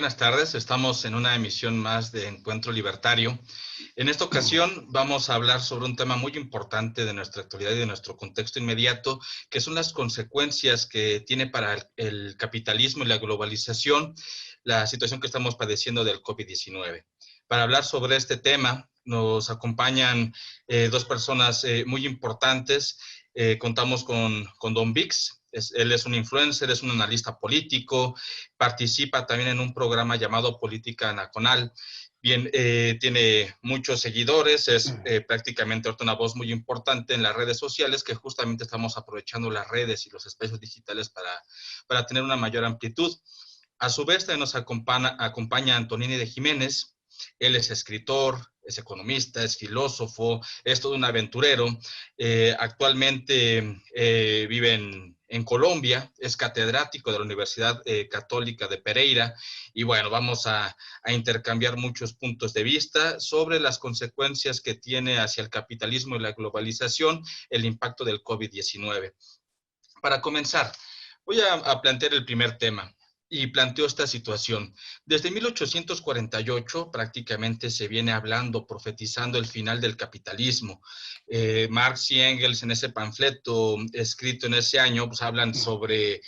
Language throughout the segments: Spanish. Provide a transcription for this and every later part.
buenas tardes. Estamos en una emisión más de Encuentro Libertario. En esta ocasión vamos a hablar sobre un tema muy importante de nuestra actualidad y de nuestro contexto inmediato, que son las consecuencias que tiene para el capitalismo y la globalización la situación que estamos padeciendo del COVID-19. Para hablar sobre este tema nos acompañan dos personas muy importantes. Contamos con Don Vix. Él es un influencer, es un analista político, participa también en un programa llamado Política Nacional. Bien, tiene muchos seguidores, es prácticamente ahorita una voz muy importante en las redes sociales, que justamente estamos aprovechando las redes y los espacios digitales para tener una mayor amplitud. A su vez, nos acompaña Antonini de Jiménez. Él es escritor, es economista, es filósofo, es todo un aventurero. Actualmente vive en Colombia, es catedrático de la Universidad Católica de Pereira, y bueno, vamos a intercambiar muchos puntos de vista sobre las consecuencias que tiene hacia el capitalismo y la globalización el impacto del COVID-19. Para comenzar, voy a plantear el primer tema. Y planteó esta situación. Desde 1848 prácticamente se viene hablando, profetizando el final del capitalismo. Marx y Engels en ese panfleto escrito en ese año pues hablan sobre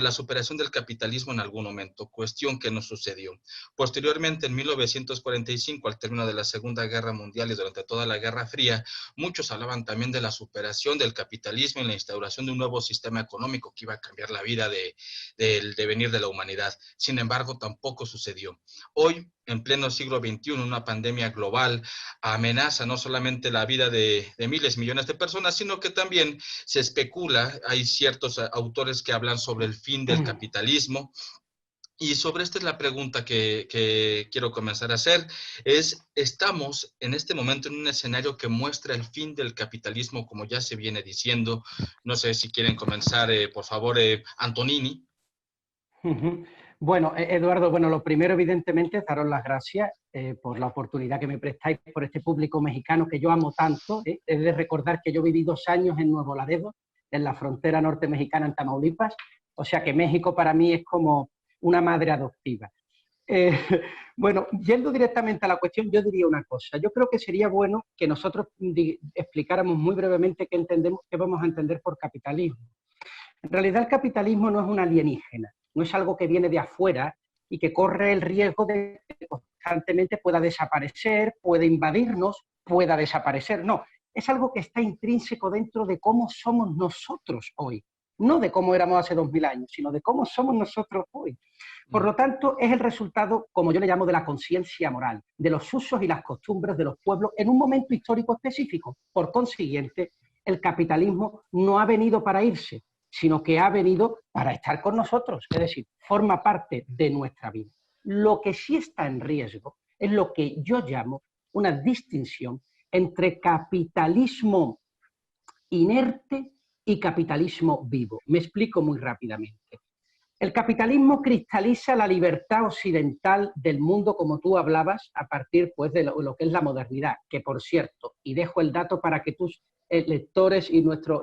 la superación del capitalismo en algún momento, cuestión que no sucedió. Posteriormente, en 1945, al término de la Segunda Guerra Mundial y durante toda la Guerra Fría, muchos hablaban también de la superación del capitalismo y la instauración de un nuevo sistema económico que iba a cambiar la vida del devenir de la humanidad. Sin embargo, tampoco sucedió. Hoy, en pleno siglo XXI, una pandemia global amenaza no solamente la vida de miles, millones de personas, sino que también se especula, hay ciertos autores que hablan sobre el fin del capitalismo. Y sobre esta es la pregunta que quiero comenzar a hacer, ¿estamos en este momento en un escenario que muestra el fin del capitalismo, como ya se viene diciendo? No sé si quieren comenzar, por favor, Antonini. Bueno, Eduardo, lo primero evidentemente es daros las gracias por la oportunidad que me prestáis, por este público mexicano que yo amo tanto. He de recordar que yo viví 2 años en Nuevo Laredo, en la frontera norte mexicana, en Tamaulipas, o sea que México para mí es como una madre adoptiva. Bueno, yendo directamente a la cuestión, yo diría una cosa. Yo creo que sería bueno que nosotros explicáramos muy brevemente qué vamos a entender por capitalismo. En realidad el capitalismo no es un alienígena, no es algo que viene de afuera y que corre el riesgo de que constantemente pueda desaparecer, puede invadirnos, pueda desaparecer. No, es algo que está intrínseco dentro de cómo somos nosotros hoy. No de cómo éramos hace 2000 años, sino de cómo somos nosotros hoy. Por lo tanto, es el resultado, como yo le llamo, de la conciencia moral, de los usos y las costumbres de los pueblos en un momento histórico específico. Por consiguiente, el capitalismo no ha venido para irse, sino que ha venido para estar con nosotros, es decir, forma parte de nuestra vida. Lo que sí está en riesgo es lo que yo llamo una distinción entre capitalismo inerte y capitalismo vivo. Me explico muy rápidamente. El capitalismo cristaliza la libertad occidental del mundo, como tú hablabas, a partir pues, de lo que es la modernidad, que por cierto, y dejo el dato para que tus lectores y nuestros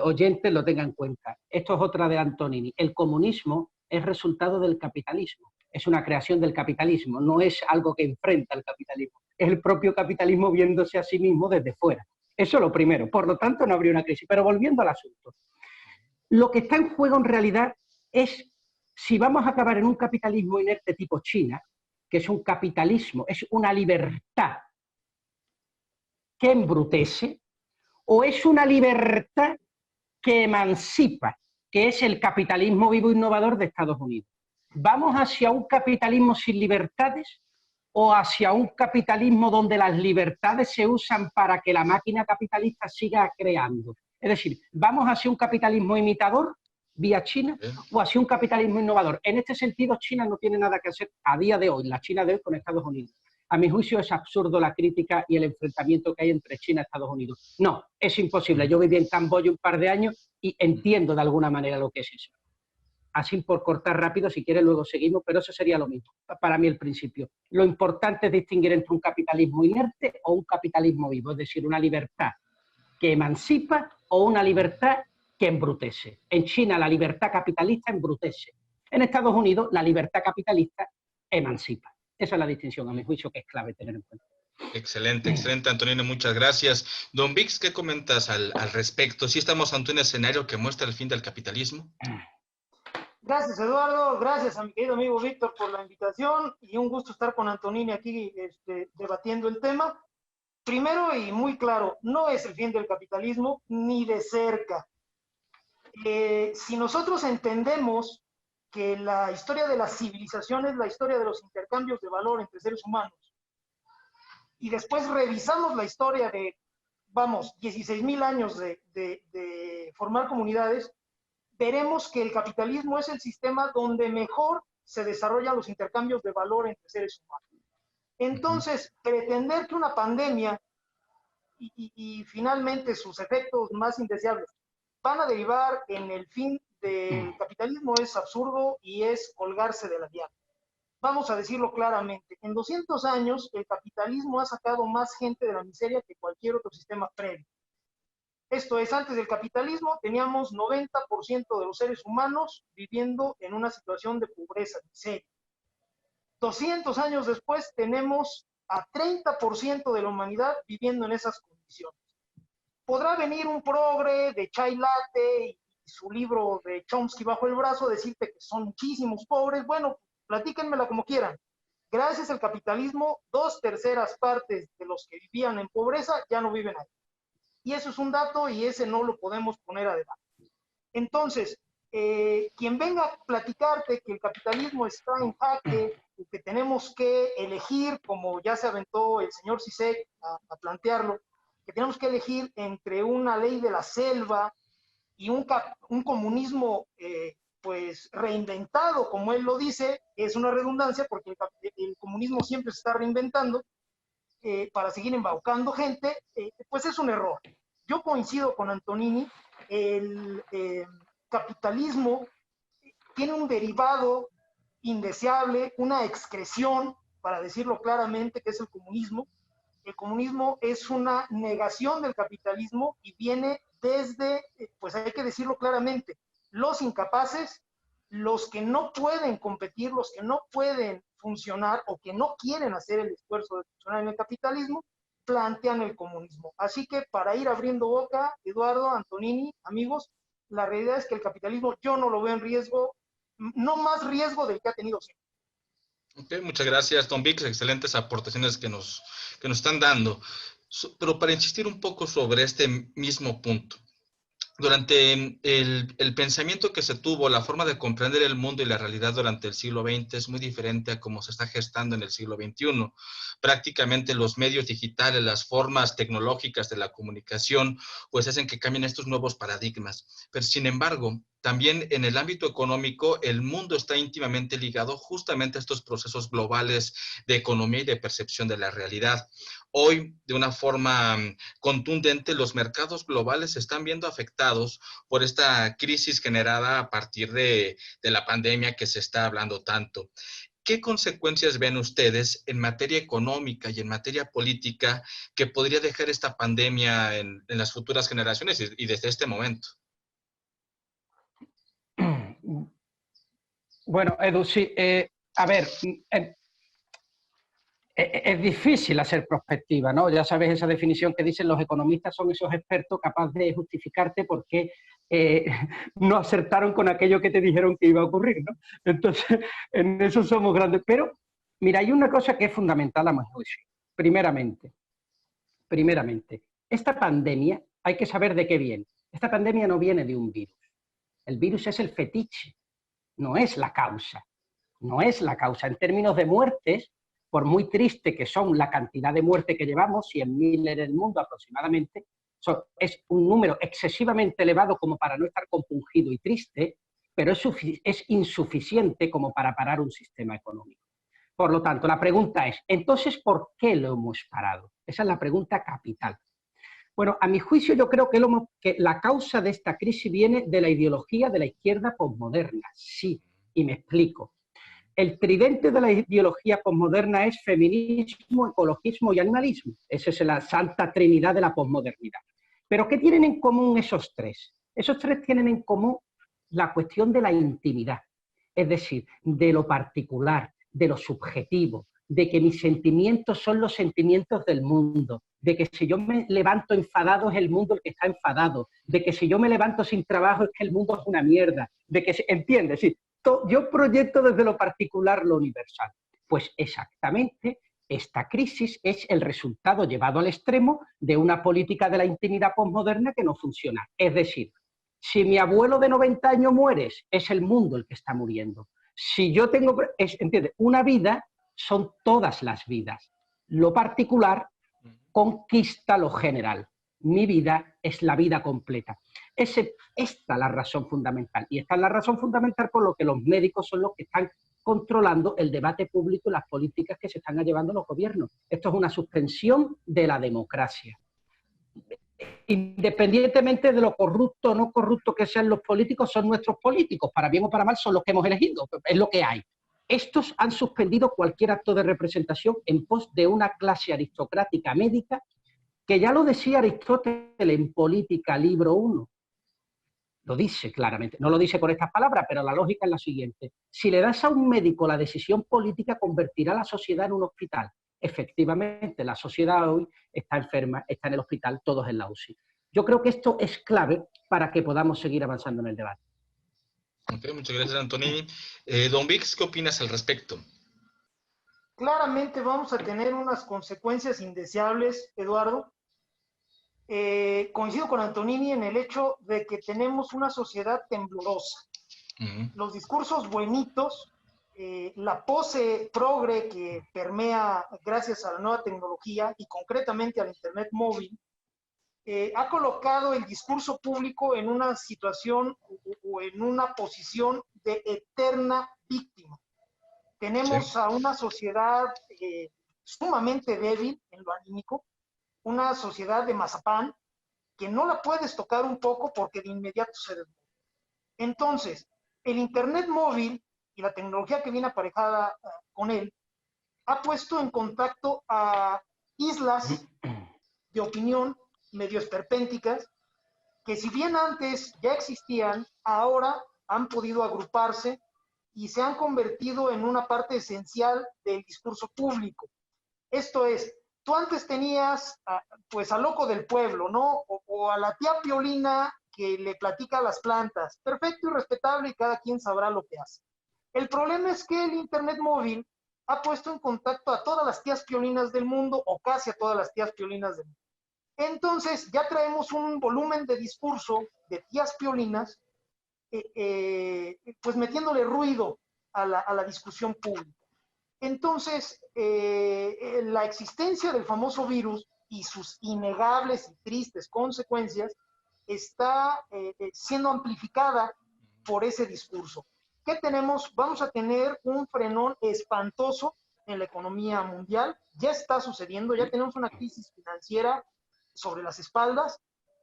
oyentes lo tengan en cuenta. Esto es otra de Antonini. El comunismo es resultado del capitalismo, es una creación del capitalismo, no es algo que enfrenta al capitalismo, es el propio capitalismo viéndose a sí mismo desde fuera. Eso es lo primero, por lo tanto no habría una crisis. Pero volviendo al asunto, lo que está en juego en realidad es si vamos a acabar en un capitalismo inerte tipo China, que es un capitalismo, es una libertad que embrutece, o es una libertad que emancipa, que es el capitalismo vivo innovador de Estados Unidos. ¿Vamos hacia un capitalismo sin libertades o hacia un capitalismo donde las libertades se usan para que la máquina capitalista siga creando? Es decir, ¿vamos hacia un capitalismo imitador vía China o hacia un capitalismo innovador? En este sentido, China no tiene nada que hacer a día de hoy, la China de hoy con Estados Unidos. A mi juicio es absurdo la crítica y el enfrentamiento que hay entre China y Estados Unidos. No, es imposible. Yo viví en Camboya un par de años y entiendo de alguna manera lo que es eso. Así por cortar rápido, si quieres luego seguimos, pero eso sería lo mismo. Para mí el principio. Lo importante es distinguir entre un capitalismo inerte o un capitalismo vivo, es decir, una libertad que emancipa o una libertad que embrutece. En China la libertad capitalista embrutece. En Estados Unidos la libertad capitalista emancipa. Esa es la distinción, a mi juicio, que es clave tener en cuenta. Excelente, excelente, Antonino, muchas gracias. Don Vix, ¿qué comentas al respecto? ¿Sí estamos ante un escenario que muestra el fin del capitalismo? Gracias, Eduardo. Gracias a mi querido amigo Víctor por la invitación y un gusto estar con Antonini aquí debatiendo el tema. Primero y muy claro, no es el fin del capitalismo ni de cerca. Si nosotros entendemos que la historia de la civilización es la historia de los intercambios de valor entre seres humanos, y después revisamos la historia de, vamos, 16,000 años de formar comunidades, veremos que el capitalismo es el sistema donde mejor se desarrollan los intercambios de valor entre seres humanos. Entonces, pretender que una pandemia y finalmente sus efectos más indeseables van a derivar en el fin del capitalismo es absurdo y es colgarse de la diabla. Vamos a decirlo claramente, en 200 años el capitalismo ha sacado más gente de la miseria que cualquier otro sistema previo. Esto es, antes del capitalismo teníamos 90% de los seres humanos viviendo en una situación de pobreza, miseria. 200 años después tenemos a 30% de la humanidad viviendo en esas condiciones. Podrá venir un progre de chai latte y su libro de Chomsky bajo el brazo, decirte que son muchísimos pobres. Bueno, platíquenmela como quieran. Gracias al capitalismo, 2/3 partes de los que vivían en pobreza ya no viven ahí. Y eso es un dato y ese no lo podemos poner a debate. Entonces, quien venga a platicarte que el capitalismo está en jaque, que tenemos que elegir, como ya se aventó el señor Zizek a plantearlo, que tenemos que elegir entre una ley de la selva y un comunismo pues reinventado, como él lo dice, es una redundancia porque el comunismo siempre se está reinventando para seguir embaucando gente, pues es un error. Yo coincido con Antonini, el capitalismo tiene un derivado indeseable, una excreción, para decirlo claramente, que es el comunismo. El comunismo es una negación del capitalismo y viene desde, pues hay que decirlo claramente, los incapaces, los que no pueden competir, los que no pueden funcionar o que no quieren hacer el esfuerzo de funcionar en el capitalismo, plantean el comunismo. Así que para ir abriendo boca, Eduardo, Antonini, amigos, la realidad es que el capitalismo yo no lo veo en riesgo, no más riesgo del que ha tenido siempre. Okay, muchas gracias, Don Vix, excelentes aportaciones que nos están dando. Pero para insistir un poco sobre este mismo punto, durante el pensamiento que se tuvo, la forma de comprender el mundo y la realidad durante el siglo XX es muy diferente a cómo se está gestando en el siglo XXI. Prácticamente los medios digitales, las formas tecnológicas de la comunicación, pues hacen que cambien estos nuevos paradigmas. Pero sin embargo, también en el ámbito económico, el mundo está íntimamente ligado justamente a estos procesos globales de economía y de percepción de la realidad. Hoy, de una forma contundente, los mercados globales se están viendo afectados por esta crisis generada a partir de la pandemia que se está hablando tanto. ¿Qué consecuencias ven ustedes en materia económica y en materia política que podría dejar esta pandemia en las futuras generaciones y desde este momento? Bueno, Edu, sí, a ver, es difícil hacer prospectiva, ¿no? Ya sabes esa definición que dicen los economistas, son esos expertos capaces de justificarte por qué no acertaron con aquello que te dijeron que iba a ocurrir, ¿no? Entonces, en eso somos grandes. Pero, mira, hay una cosa que es fundamental a mi juicio. Primeramente, esta pandemia hay que saber de qué viene. Esta pandemia no viene de un virus. El virus es el fetiche, no es la causa. No es la causa. En términos de muertes, por muy triste que son la cantidad de muertes que llevamos, 100.000 en el mundo aproximadamente, es un número excesivamente elevado como para no estar compungido y triste, pero es insuficiente como para parar un sistema económico. Por lo tanto, la pregunta es, entonces, ¿por qué lo hemos parado? Esa es la pregunta capital. Bueno, a mi juicio yo creo que la causa de esta crisis viene de la ideología de la izquierda posmoderna, sí, y me explico. El tridente de la ideología posmoderna es feminismo, ecologismo y animalismo. Esa es la santa trinidad de la posmodernidad. ¿Pero qué tienen en común esos tres? Esos tres tienen en común la cuestión de la intimidad, es decir, de lo particular, de lo subjetivo, de que mis sentimientos son los sentimientos del mundo, de que si yo me levanto enfadado es el mundo el que está enfadado, de que si yo me levanto sin trabajo es que el mundo es una mierda, de que, ¿entiendes? Sí, yo proyecto desde lo particular lo universal. Pues exactamente, esta crisis es el resultado llevado al extremo de una política de la intimidad posmoderna que no funciona. Es decir, si mi abuelo de 90 años muere, es el mundo el que está muriendo. Si yo tengo, ¿entiendes? Una vida son todas las vidas. Lo particular conquista lo general. Mi vida es la vida completa. Esta es la razón fundamental. Y esta es la razón fundamental por lo que los médicos son los que están controlando el debate público y las políticas que se están llevando los gobiernos. Esto es una suspensión de la democracia. Independientemente de lo corrupto o no corrupto que sean los políticos, son nuestros políticos, para bien o para mal son los que hemos elegido, es lo que hay. Estos han suspendido cualquier acto de representación en pos de una clase aristocrática médica que ya lo decía Aristóteles en Política, libro 1. Lo dice claramente, no lo dice con estas palabras, pero la lógica es la siguiente. Si le das a un médico la decisión política, convertirá a la sociedad en un hospital. Efectivamente, la sociedad hoy está enferma, está en el hospital, todos en la UCI. Yo creo que esto es clave para que podamos seguir avanzando en el debate. Okay, muchas gracias, Antonini. Don Vix, ¿qué opinas al respecto? Claramente vamos a tener unas consecuencias indeseables, Eduardo. Coincido con Antonini en el hecho de que tenemos una sociedad temblorosa. Los discursos buenitos, la pose progre que permea gracias a la nueva tecnología y concretamente al Internet móvil, ha colocado el discurso público en una situación o en una posición de eterna víctima. Tenemos a una sociedad sumamente débil en lo anímico, una sociedad de mazapán que no la puedes tocar un poco porque de inmediato se desmorona. Entonces, el Internet móvil y la tecnología que viene aparejada con él ha puesto en contacto a islas de opinión medio esperpénticas que, si bien antes ya existían, ahora han podido agruparse y se han convertido en una parte esencial del discurso público. Esto es, tú antes tenías pues al loco del pueblo, ¿no? O a la tía Piolina que le platica a las plantas. Perfecto y respetable y cada quien sabrá lo que hace. El problema es que el Internet móvil ha puesto en contacto a todas las tías Piolinas del mundo o casi a todas las tías Piolinas del mundo. Entonces ya traemos un volumen de discurso de tías Piolinas pues metiéndole ruido a la discusión pública. Entonces, la existencia del famoso virus y sus innegables y tristes consecuencias está siendo amplificada por ese discurso. ¿Qué tenemos? Vamos a tener un frenón espantoso en la economía mundial. Ya está sucediendo, ya tenemos una crisis financiera sobre las espaldas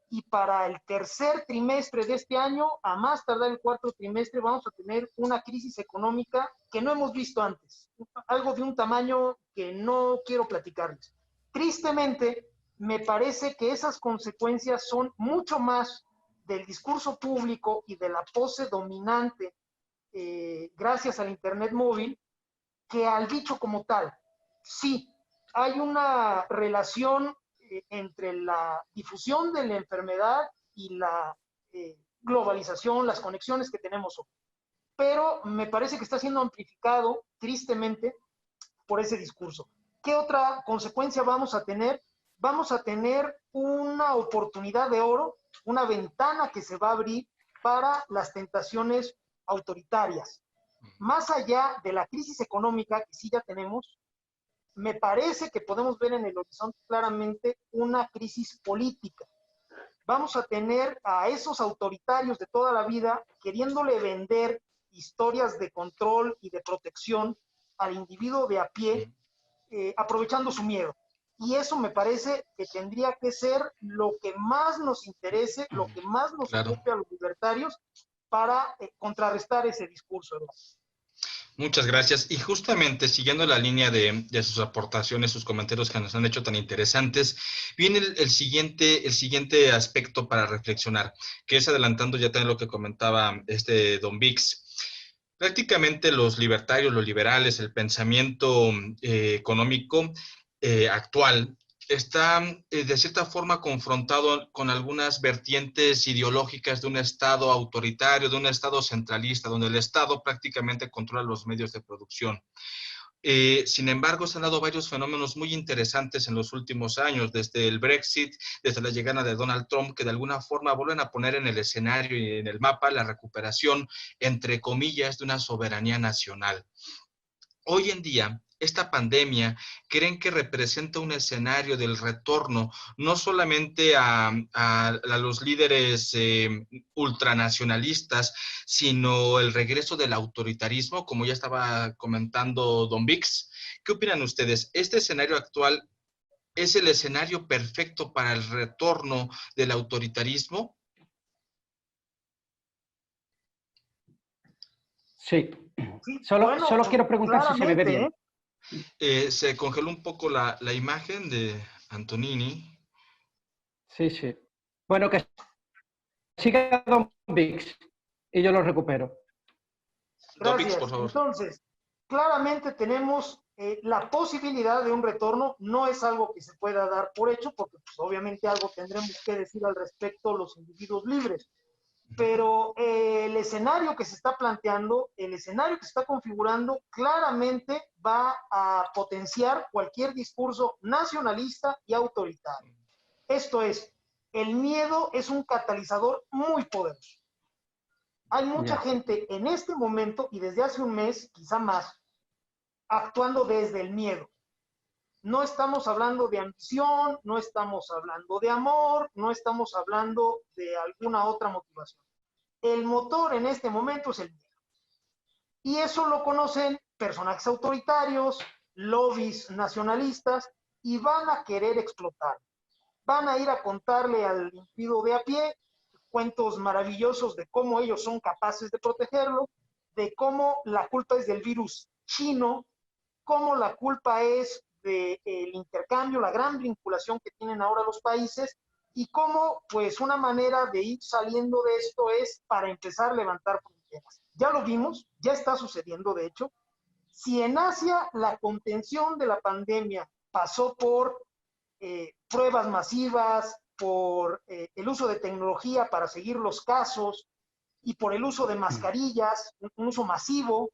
y para el tercer trimestre de este año, a más tardar el cuarto trimestre, vamos a tener una crisis económica que no hemos visto antes, algo de un tamaño que no quiero platicarles. Tristemente, me parece que esas consecuencias son mucho más del discurso público y de la pose dominante gracias al Internet móvil que al bicho como tal. Sí, hay una relación entre la difusión de la enfermedad y la globalización, las conexiones que tenemos hoy. Pero me parece que está siendo amplificado, tristemente, por ese discurso. ¿Qué otra consecuencia vamos a tener? Vamos a tener una oportunidad de oro, una ventana que se va a abrir para las tentaciones autoritarias. Más allá de la crisis económica que sí ya tenemos, me parece que podemos ver en el horizonte claramente una crisis política. Vamos a tener a esos autoritarios de toda la vida queriéndole vender historias de control y de protección al individuo de a pie, aprovechando su miedo. Y eso me parece que tendría que ser lo que más nos interese, lo que más nos ocupe a los libertarios para contrarrestar ese discurso, ¿no? Muchas gracias. Y justamente siguiendo la línea de sus aportaciones, sus comentarios que nos han hecho tan interesantes, viene el siguiente aspecto para reflexionar, que es adelantando ya también lo que comentaba Don Vix. Prácticamente los libertarios, los liberales, el pensamiento económico actual está de cierta forma confrontado con algunas vertientes ideológicas de un Estado autoritario, de un Estado centralista, donde el Estado prácticamente controla los medios de producción. Sin embargo, se han dado varios fenómenos muy interesantes en los últimos años, desde el Brexit, desde la llegada de Donald Trump, que de alguna forma vuelven a poner en el escenario y en el mapa la recuperación, entre comillas, de una soberanía nacional. Hoy en día, esta pandemia, ¿creen que representa un escenario del retorno no solamente a los líderes ultranacionalistas, sino el regreso del autoritarismo, como ya estaba comentando Don Vix? ¿Qué opinan ustedes? ¿Este escenario actual es el escenario perfecto para el retorno del autoritarismo? Sí. Sí, Solo, bueno, solo quiero preguntar si se me ve claramente, bien. Se congeló un poco la imagen de Antonini. Sí, sí. Bueno, que siga Don Vix y yo lo recupero. Don Vix, por Gracias. favor. Entonces, claramente tenemos la posibilidad de un retorno. No es algo que se pueda dar por hecho, porque pues, obviamente algo tendremos que decir al respecto los individuos libres. Pero el escenario que se está planteando, el escenario que se está configurando, claramente va a potenciar cualquier discurso nacionalista y autoritario. Esto es, el miedo es un catalizador muy poderoso. Hay mucha gente en este momento y desde hace un mes, quizá más, actuando desde el miedo. No estamos hablando de ambición, no estamos hablando de amor, no estamos hablando de alguna otra motivación. El motor en este momento es el miedo. Y eso lo conocen personajes autoritarios, lobbies nacionalistas, y van a querer explotar. Van a ir a contarle al individuo de a pie cuentos maravillosos de cómo ellos son capaces de protegerlo, de cómo la culpa es del virus chino, cómo la culpa es del intercambio, la gran vinculación que tienen ahora los países, y cómo pues una manera de ir saliendo de esto es para empezar a levantar fronteras. Ya lo vimos, ya está sucediendo de hecho. Si en Asia la contención de la pandemia pasó por pruebas masivas, por el uso de tecnología para seguir los casos y por el uso de mascarillas, un uso masivo,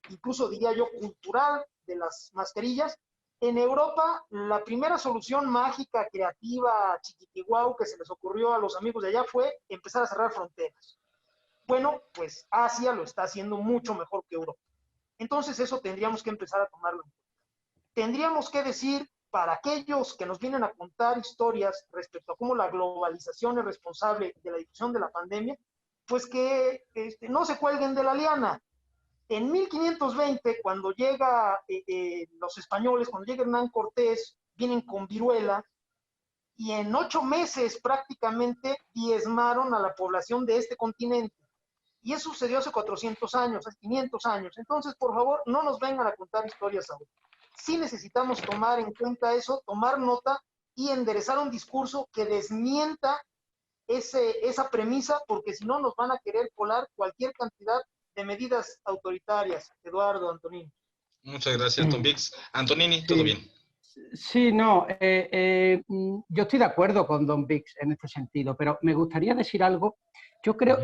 incluso diría yo cultural de las mascarillas. En Europa, la primera solución mágica, creativa, chiquitiguau que se les ocurrió a los amigos de allá fue empezar a cerrar fronteras. Bueno, pues Asia lo está haciendo mucho mejor que Europa. Entonces eso tendríamos que empezar a tomarlo en cuenta. Tendríamos que decir para aquellos que nos vienen a contar historias respecto a cómo la globalización es responsable de la difusión de la pandemia, pues que no se cuelguen de la liana. En 1520, cuando llega los españoles, cuando llega Hernán Cortés, vienen con viruela y en 8 meses prácticamente diezmaron a la población de este continente. Y eso sucedió hace 400 años, hace 500 años. Entonces, por favor, no nos vengan a contar historias ahora. Sí necesitamos tomar en cuenta eso, tomar nota y enderezar un discurso que desmienta esa premisa, porque si no nos van a querer colar cualquier cantidad de medidas autoritarias. Eduardo, Antonino. Muchas gracias, Don Vix. Antonini, ¿todo bien? Sí, no, yo estoy de acuerdo con Don Vix en este sentido, pero me gustaría decir algo. Yo creo,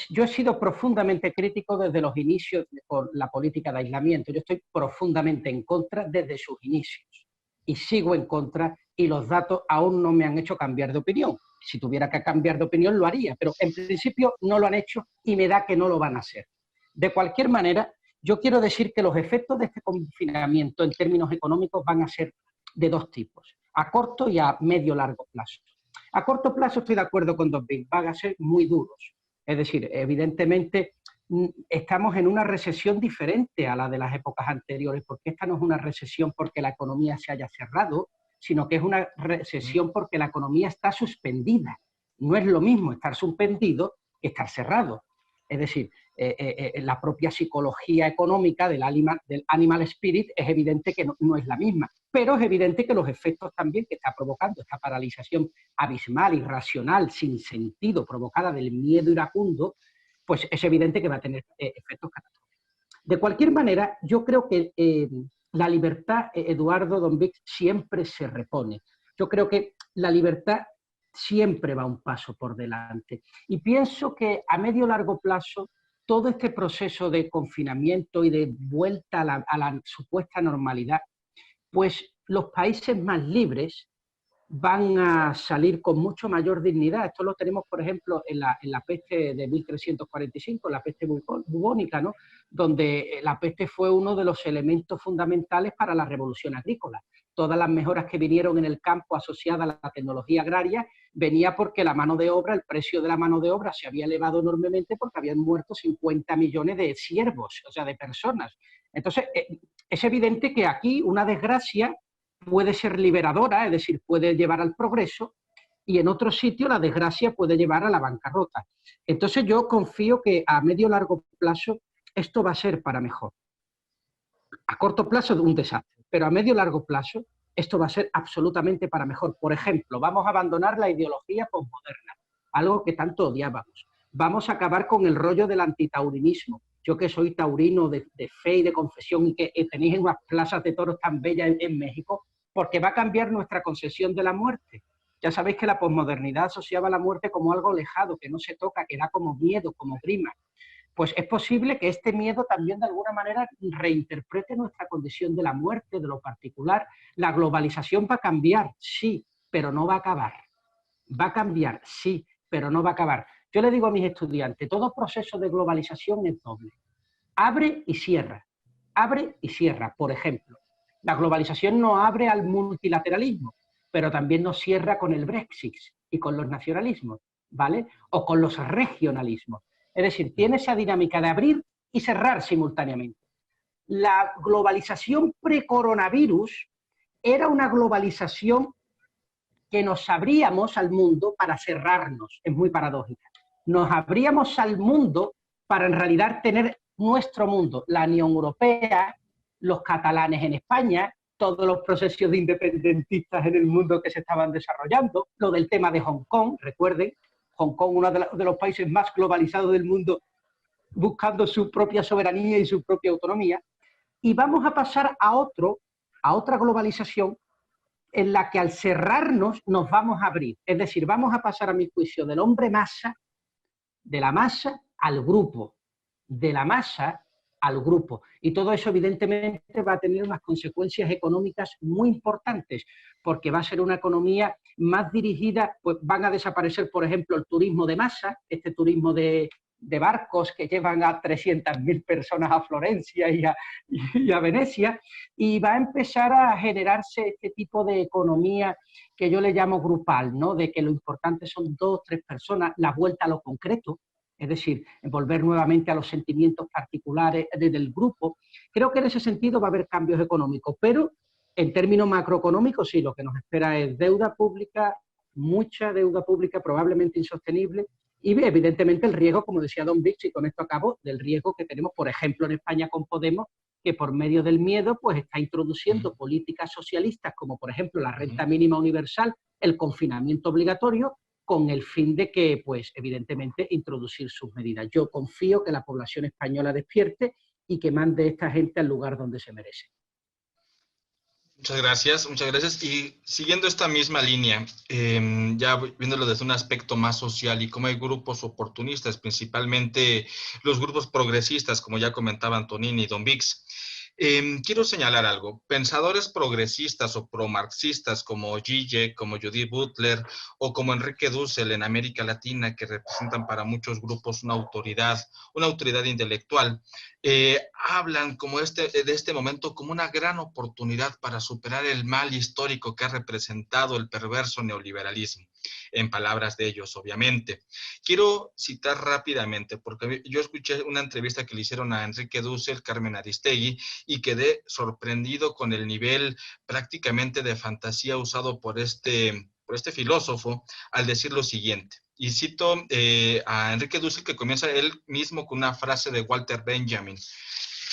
yo he sido profundamente crítico desde los inicios por la política de aislamiento. Yo estoy profundamente en contra desde sus inicios y sigo en contra, y los datos aún no me han hecho cambiar de opinión. Si tuviera que cambiar de opinión lo haría, pero en principio no lo han hecho y me da que no lo van a hacer. De cualquier manera, yo quiero decir que los efectos de este confinamiento en términos económicos van a ser de dos tipos, a corto y a medio-largo plazo. A corto plazo estoy de acuerdo con Don Vix, van a ser muy duros. Es decir, evidentemente estamos en una recesión diferente a la de las épocas anteriores, porque esta no es una recesión porque la economía se haya cerrado, sino que es una recesión porque la economía está suspendida. No es lo mismo estar suspendido que estar cerrado. Es decir, la propia psicología económica del animal spirit es evidente que no es la misma, pero es evidente que los efectos también que está provocando esta paralización abismal, irracional, sin sentido, provocada del miedo iracundo, pues es evidente que va a tener efectos catastróficos. De cualquier manera, yo creo que la libertad, Eduardo Don Vix, siempre se repone. Yo creo que la libertad siempre va un paso por delante. Y pienso que a medio o largo plazo, todo este proceso de confinamiento y de vuelta a la supuesta normalidad, pues los países más libres van a salir con mucho mayor dignidad. Esto lo tenemos, por ejemplo, en la peste de 1345, la peste bubónica, ¿no? Donde la peste fue uno de los elementos fundamentales para la revolución agrícola. Todas las mejoras que vinieron en el campo asociadas a la tecnología agraria venía porque la mano de obra, el precio de la mano de obra se había elevado enormemente porque habían muerto 50 millones de siervos, o sea, de personas. Entonces, es evidente que aquí una desgracia puede ser liberadora, es decir, puede llevar al progreso, y en otro sitio la desgracia puede llevar a la bancarrota. Entonces yo confío que a medio o largo plazo esto va a ser para mejor. A corto plazo un desastre, pero a medio o largo plazo esto va a ser absolutamente para mejor. Por ejemplo, vamos a abandonar la ideología posmoderna, algo que tanto odiábamos. Vamos a acabar con el rollo del antitaurinismo. Yo que soy taurino de fe y de confesión y que tenéis unas plazas de toros tan bellas en México, porque va a cambiar nuestra concepción de la muerte. Ya sabéis que la posmodernidad asociaba la muerte como algo alejado, que no se toca, que da como miedo, como grima. Pues es posible que este miedo también de alguna manera reinterprete nuestra condición de la muerte, de lo particular. La globalización va a cambiar, sí, pero no va a acabar. Va a cambiar, sí, pero no va a acabar. Yo le digo a mis estudiantes, todo proceso de globalización es doble. Abre y cierra. Abre y cierra. Por ejemplo, la globalización no abre al multilateralismo, pero también nos cierra con el Brexit y con los nacionalismos, ¿vale? O con los regionalismos. Es decir, tiene esa dinámica de abrir y cerrar simultáneamente. La globalización pre-coronavirus era una globalización que nos abríamos al mundo para cerrarnos, es muy paradójica. Nos abríamos al mundo para en realidad tener nuestro mundo, la Unión Europea, los catalanes en España, todos los procesos de independentistas en el mundo que se estaban desarrollando, lo del tema de Hong Kong, recuerden, Hong Kong, uno de los países más globalizados del mundo, buscando su propia soberanía y su propia autonomía, y vamos a pasar a otra globalización en la que al cerrarnos nos vamos a abrir. Es decir, vamos a pasar, a mi juicio, del hombre masa, de la masa al grupo, de la masa al grupo. Y todo eso, evidentemente, va a tener unas consecuencias económicas muy importantes, porque va a ser una economía más dirigida, pues van a desaparecer, por ejemplo, el turismo de masa, este turismo de barcos que llevan a 300.000 personas a Florencia y a Venecia, y va a empezar a generarse este tipo de economía que yo le llamo grupal, ¿no? De que lo importante son 2 o 3 personas, la vuelta a lo concreto, es decir, volver nuevamente a los sentimientos particulares del grupo. Creo que en ese sentido va a haber cambios económicos, pero en términos macroeconómicos sí, lo que nos espera es deuda pública, mucha deuda pública, probablemente insostenible, y evidentemente el riesgo, como decía Don Vix, y con esto acabo, del riesgo que tenemos, por ejemplo, en España con Podemos, que por medio del miedo pues está introduciendo políticas socialistas, como por ejemplo la renta mínima universal, el confinamiento obligatorio, con el fin de que, pues, evidentemente, introducir sus medidas. Yo confío que la población española despierte y que mande a esta gente al lugar donde se merece. Muchas gracias, muchas gracias. Y siguiendo esta misma línea, ya viéndolo desde un aspecto más social y cómo hay grupos oportunistas, principalmente los grupos progresistas, como ya comentaba Antonini y Don Vix, quiero señalar algo. Pensadores progresistas o promarxistas como Zizek, como Judith Butler o como Enrique Dussel en América Latina, que representan para muchos grupos una autoridad intelectual, hablan como de este momento como una gran oportunidad para superar el mal histórico que ha representado el perverso neoliberalismo, en palabras de ellos, obviamente. Quiero citar rápidamente, porque yo escuché una entrevista que le hicieron a Enrique Dussel, Carmen Aristegui, y quedé sorprendido con el nivel prácticamente de fantasía usado por este filósofo al decir lo siguiente. Y cito a Enrique Dussel, que comienza él mismo con una frase de Walter Benjamin,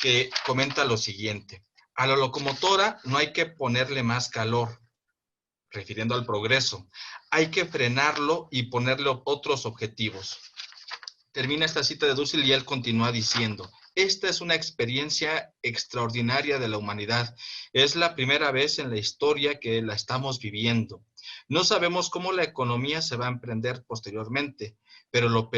que comenta lo siguiente: a la locomotora no hay que ponerle más calor, refiriendo al progreso, hay que frenarlo y ponerle otros objetivos. Termina esta cita de Dussel y él continúa diciendo: Esta es una experiencia extraordinaria de la humanidad. Es la primera vez en la historia que la estamos viviendo. No sabemos cómo la economía se va a emprender posteriormente, pero lo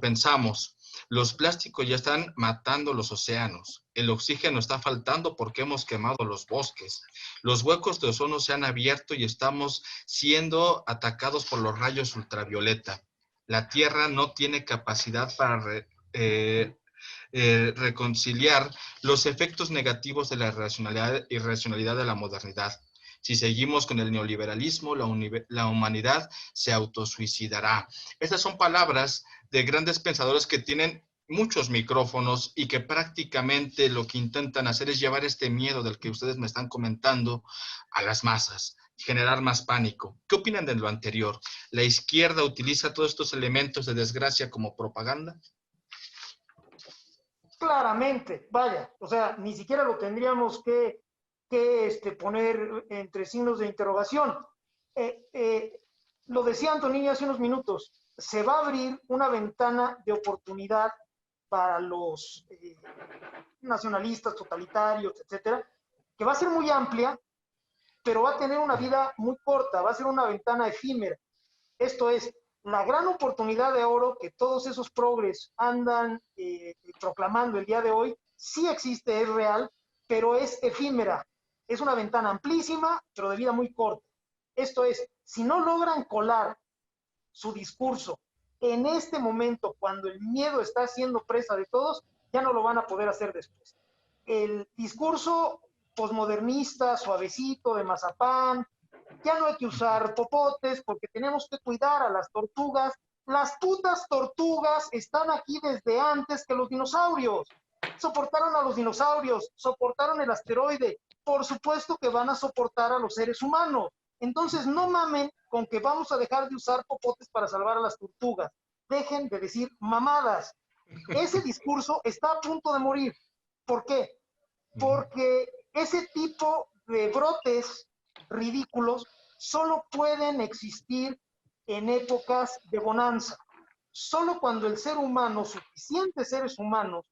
pensamos. Los plásticos ya están matando los océanos. El oxígeno está faltando porque hemos quemado los bosques. Los huecos de ozono se han abierto y estamos siendo atacados por los rayos ultravioleta. La Tierra no tiene capacidad para reconciliar los efectos negativos de la irracionalidad de la modernidad. Si seguimos con el neoliberalismo, la humanidad se autosuicidará. Estas son palabras de grandes pensadores que tienen muchos micrófonos y que prácticamente lo que intentan hacer es llevar este miedo del que ustedes me están comentando a las masas, generar más pánico. ¿Qué opinan de lo anterior? ¿La izquierda utiliza todos estos elementos de desgracia como propaganda? Claramente, vaya, o sea, ni siquiera lo tendríamos que poner entre signos de interrogación. Lo decía Antonini hace unos minutos, se va a abrir una ventana de oportunidad para los nacionalistas, totalitarios, etcétera, que va a ser muy amplia, pero va a tener una vida muy corta, va a ser una ventana efímera. Esto es, la gran oportunidad de oro que todos esos progres andan proclamando el día de hoy, sí existe, es real, pero es efímera. Es una ventana amplísima, pero de vida muy corta. Esto es, si no logran colar su discurso en este momento, cuando el miedo está siendo presa de todos, ya no lo van a poder hacer después. El discurso posmodernista, suavecito, de mazapán, ya no hay que usar popotes porque tenemos que cuidar a las tortugas. Las putas tortugas están aquí desde antes que los dinosaurios. Soportaron a los dinosaurios, soportaron el asteroide. Por supuesto que van a soportar a los seres humanos. Entonces no mamen con que vamos a dejar de usar popotes para salvar a las tortugas. Dejen de decir mamadas. Ese discurso está a punto de morir. ¿Por qué? Porque ese tipo de brotes ridículos solo pueden existir en épocas de bonanza. Solo cuando el ser humano, suficientes seres humanos,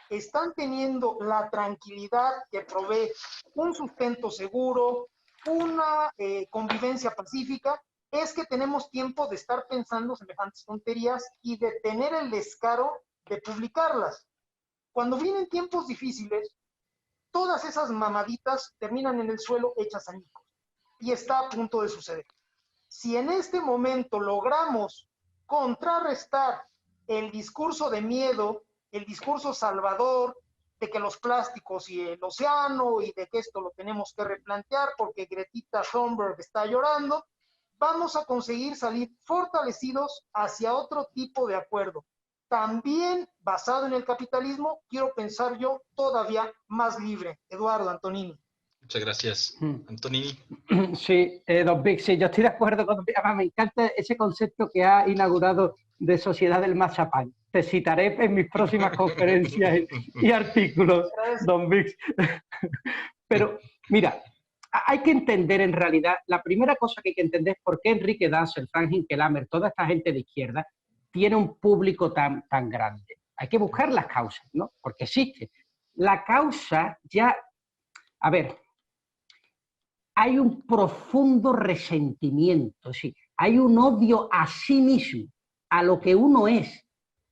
están teniendo la tranquilidad que provee un sustento seguro, una convivencia pacífica, es que tenemos tiempo de estar pensando semejantes tonterías y de tener el descaro de publicarlas. Cuando vienen tiempos difíciles, todas esas mamaditas terminan en el suelo hechas añicos. Y está a punto de suceder. Si en este momento logramos contrarrestar el discurso de miedo, el discurso salvador, de que los plásticos y el océano y de que esto lo tenemos que replantear porque Greta Thunberg está llorando, vamos a conseguir salir fortalecidos hacia otro tipo de acuerdo. También basado en el capitalismo, quiero pensar yo todavía más libre. Eduardo Antonini. Muchas gracias, Antonini. Sí, don Vic, sí, yo estoy de acuerdo con don Vic. Además, me encanta ese concepto que ha inaugurado de sociedad del mazapán. Te citaré en mis próximas conferencias y artículos, don Vic. Pero, mira, hay que entender en realidad, la primera cosa que hay que entender es por qué Enrique Dussel, Frank Hinkelamer, toda esta gente de izquierda, tiene un público tan grande. Hay que buscar las causas, ¿no? Porque existe. La causa ya... A ver, hay un profundo resentimiento, sí, hay un odio a sí mismo, a lo que uno es.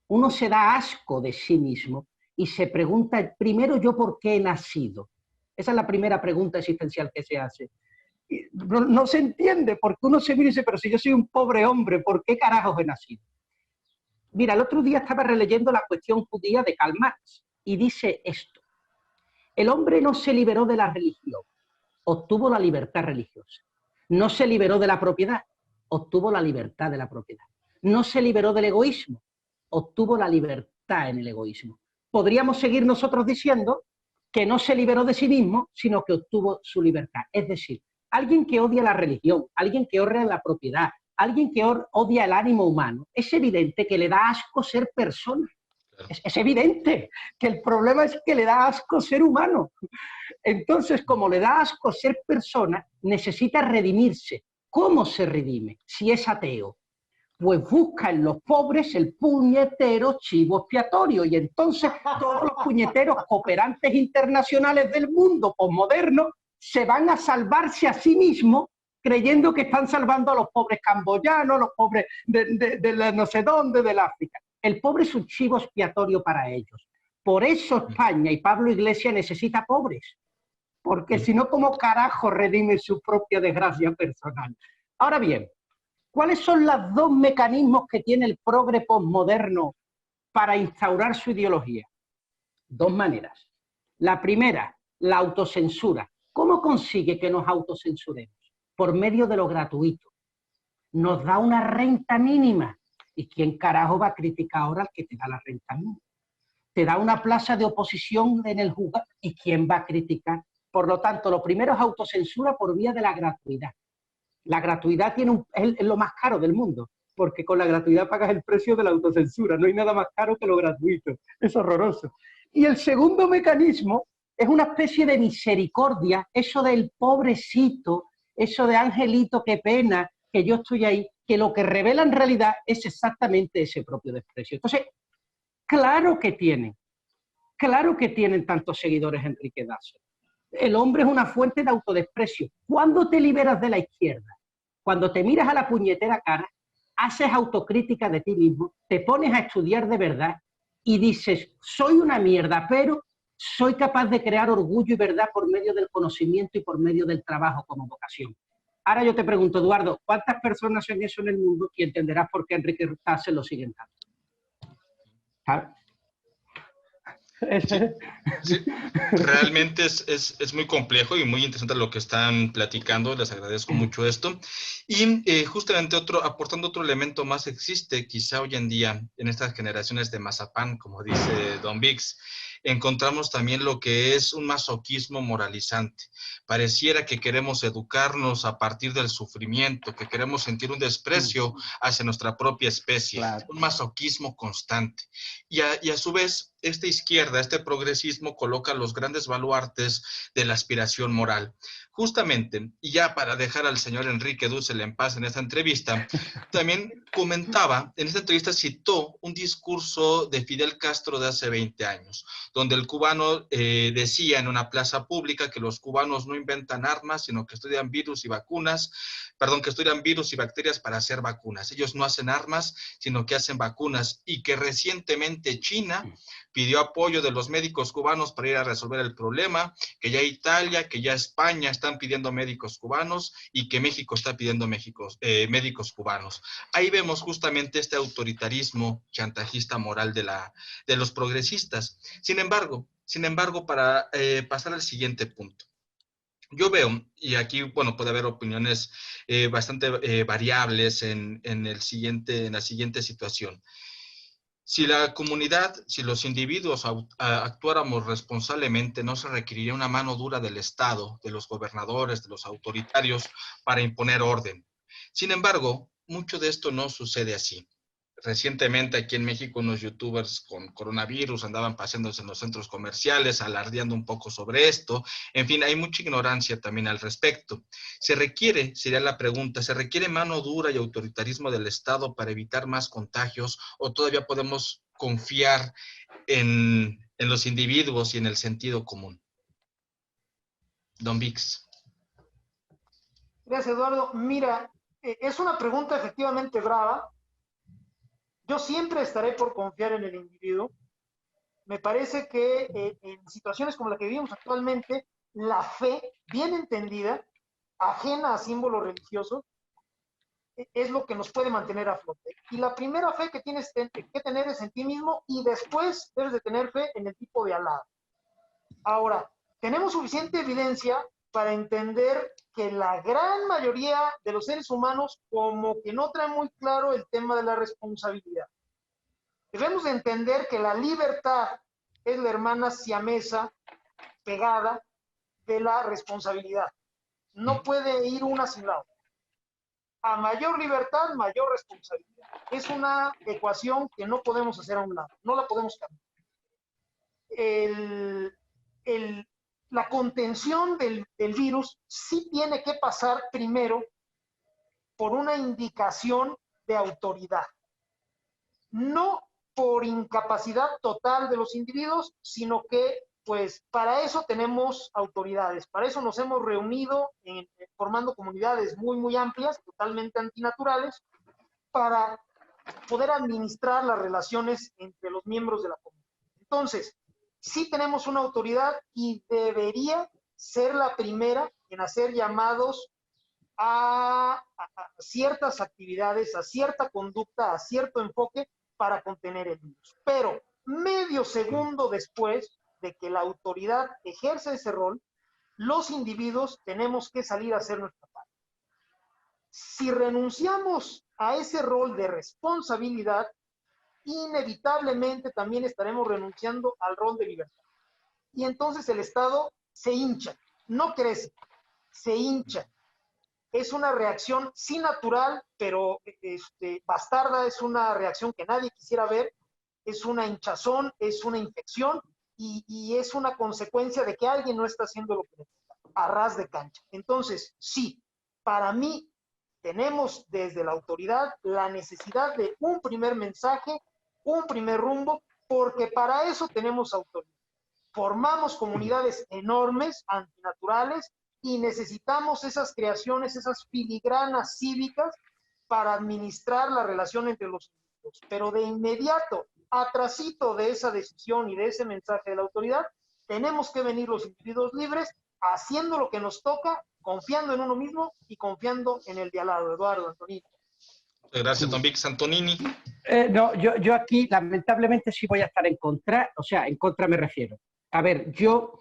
Uno se da asco de sí mismo y se pregunta, primero, ¿yo por qué he nacido? Esa es la primera pregunta existencial que se hace. No se entiende, porque uno se mira y dice, pero si yo soy un pobre hombre, ¿por qué carajos he nacido? Mira, el otro día estaba releyendo La cuestión judía de Karl Marx y dice esto: el hombre no se liberó de la religión, obtuvo la libertad religiosa. No se liberó de la propiedad, obtuvo la libertad de la propiedad. No se liberó del egoísmo, obtuvo la libertad en el egoísmo. Podríamos seguir nosotros diciendo que no se liberó de sí mismo, sino que obtuvo su libertad. Es decir, alguien que odia la religión, alguien que odia la propiedad, alguien que odia el ánimo humano, es evidente que le da asco ser persona. Es evidente que el problema es que le da asco ser humano. Entonces, como le da asco ser persona, necesita redimirse. ¿Cómo se redime si es ateo? pues busca en los pobres el puñetero chivo expiatorio. Y entonces todos los puñeteros cooperantes internacionales del mundo posmoderno se van a salvarse a sí mismos creyendo que están salvando a los pobres camboyanos, los pobres de no sé dónde, del África. El pobre es un chivo expiatorio para ellos. Por eso España y Pablo Iglesias necesita pobres, porque si no, ¿cómo carajo redime su propia desgracia personal? Ahora bien, ¿cuáles son los dos mecanismos que tiene el progre postmoderno para instaurar su ideología? Dos maneras. La primera, la autocensura. ¿Cómo consigue que nos autocensuremos? Por medio de lo gratuito. Nos da una renta mínima. ¿Y quién carajo va a criticar ahora al que te da la renta mínima? Te da una plaza de oposición en el juzgado. ¿Y quién va a criticar? Por lo tanto, lo primero es autocensura por vía de la gratuidad. La gratuidad es lo más caro del mundo, porque con la gratuidad pagas el precio de la autocensura. No hay nada más caro que lo gratuito. Es horroroso. Y el segundo mecanismo es una especie de misericordia, eso del pobrecito, eso de angelito, qué pena, que yo estoy ahí, que lo que revela en realidad es exactamente ese propio desprecio. Entonces, claro que tienen tantos seguidores Enrique Dazo. El hombre es una fuente de autodesprecio. ¿Cuándo te liberas de la izquierda? Cuando te miras a la puñetera cara, haces autocrítica de ti mismo, te pones a estudiar de verdad y dices, soy una mierda, pero soy capaz de crear orgullo y verdad por medio del conocimiento y por medio del trabajo como vocación. Ahora yo te pregunto, Eduardo, ¿cuántas personas hacen eso en el mundo? Y entenderás por qué Enrique Dazo lo siguen tanto. ¿Sabes? Sí, sí. Realmente es muy complejo y muy interesante lo que están platicando, les agradezco mucho esto. Y justamente aportando otro elemento más, existe quizá hoy en día en estas generaciones de mazapán, como dice Don Vix, encontramos también lo que es un masoquismo moralizante. Pareciera que queremos educarnos a partir del sufrimiento, que queremos sentir un desprecio hacia nuestra propia especie, claro. Un masoquismo constante. Y a su vez, esta izquierda, este progresismo coloca los grandes baluartes de la aspiración moral. Justamente, y ya para dejar al señor Enrique Dussel en paz en esta entrevista, también comentaba, en esta entrevista citó un discurso de Fidel Castro de hace 20 años, donde el cubano decía en una plaza pública que los cubanos no inventan armas, sino que estudian virus y bacterias para hacer vacunas. Ellos no hacen armas, sino que hacen vacunas, y que recientemente China pidió apoyo de los médicos cubanos para ir a resolver el problema, que ya Italia, que ya España están pidiendo médicos cubanos y que México está pidiendo médicos cubanos. Ahí vemos justamente este autoritarismo chantajista moral de los progresistas. Sin embargo, para pasar al siguiente punto. Yo veo, y aquí, bueno, puede haber opiniones bastante variables en la siguiente situación. Si la comunidad, si los individuos actuáramos responsablemente, no se requeriría una mano dura del Estado, de los gobernadores, de los autoritarios, para imponer orden. Sin embargo, mucho de esto no sucede así. Recientemente aquí en México unos youtubers con coronavirus andaban paseándose en los centros comerciales, alardeando un poco sobre esto. En fin, hay mucha ignorancia también al respecto. Sería la pregunta, ¿se requiere mano dura y autoritarismo del Estado para evitar más contagios o todavía podemos confiar en los individuos y en el sentido común? Don Vix. Gracias, Eduardo. Mira, es una pregunta efectivamente brava. Yo siempre estaré por confiar en el individuo. Me parece que en situaciones como la que vivimos actualmente, la fe, bien entendida, ajena a símbolos religiosos, es lo que nos puede mantener a flote. Y la primera fe que tienes que tener es en ti mismo, y después debes de tener fe en el tipo de Alá. Ahora, tenemos suficiente evidencia para entender que la gran mayoría de los seres humanos como que no traen muy claro el tema de la responsabilidad. Debemos de entender que la libertad es la hermana siamesa pegada de la responsabilidad. No puede ir una sin la otra. A mayor libertad, mayor responsabilidad. Es una ecuación que no podemos hacer a un lado, no la podemos cambiar. La contención del virus sí tiene que pasar primero por una indicación de autoridad. No por incapacidad total de los individuos, sino que pues para eso tenemos autoridades, para eso nos hemos reunido formando comunidades muy amplias, totalmente antinaturales, para poder administrar las relaciones entre los miembros de la comunidad. Entonces, sí tenemos una autoridad y debería ser la primera en hacer llamados a ciertas actividades, a cierta conducta, a cierto enfoque para contener el virus. Pero medio segundo después de que la autoridad ejerce ese rol, los individuos tenemos que salir a hacer nuestra parte. Si renunciamos a ese rol de responsabilidad, inevitablemente también estaremos renunciando al rol de libertad. Y entonces el Estado se hincha, no crece, se hincha. Es una reacción sí natural, pero bastarda, es una reacción que nadie quisiera ver, es una hinchazón, es una infección y es una consecuencia de que alguien no está haciendo lo que necesita, a ras de cancha. Entonces, sí, para mí tenemos desde la autoridad la necesidad de un primer mensaje, un primer rumbo, porque para eso tenemos autoridad. Formamos comunidades enormes, antinaturales, y necesitamos esas creaciones, esas filigranas cívicas para administrar la relación entre los individuos. Pero de inmediato, atrasito de esa decisión y de ese mensaje de la autoridad, tenemos que venir los individuos libres, haciendo lo que nos toca, confiando en uno mismo y confiando en el de al lado. Eduardo, Antonini. Gracias, don Vix. Antonini. No, yo aquí lamentablemente sí voy a estar en contra, o sea, en contra me refiero. A ver, yo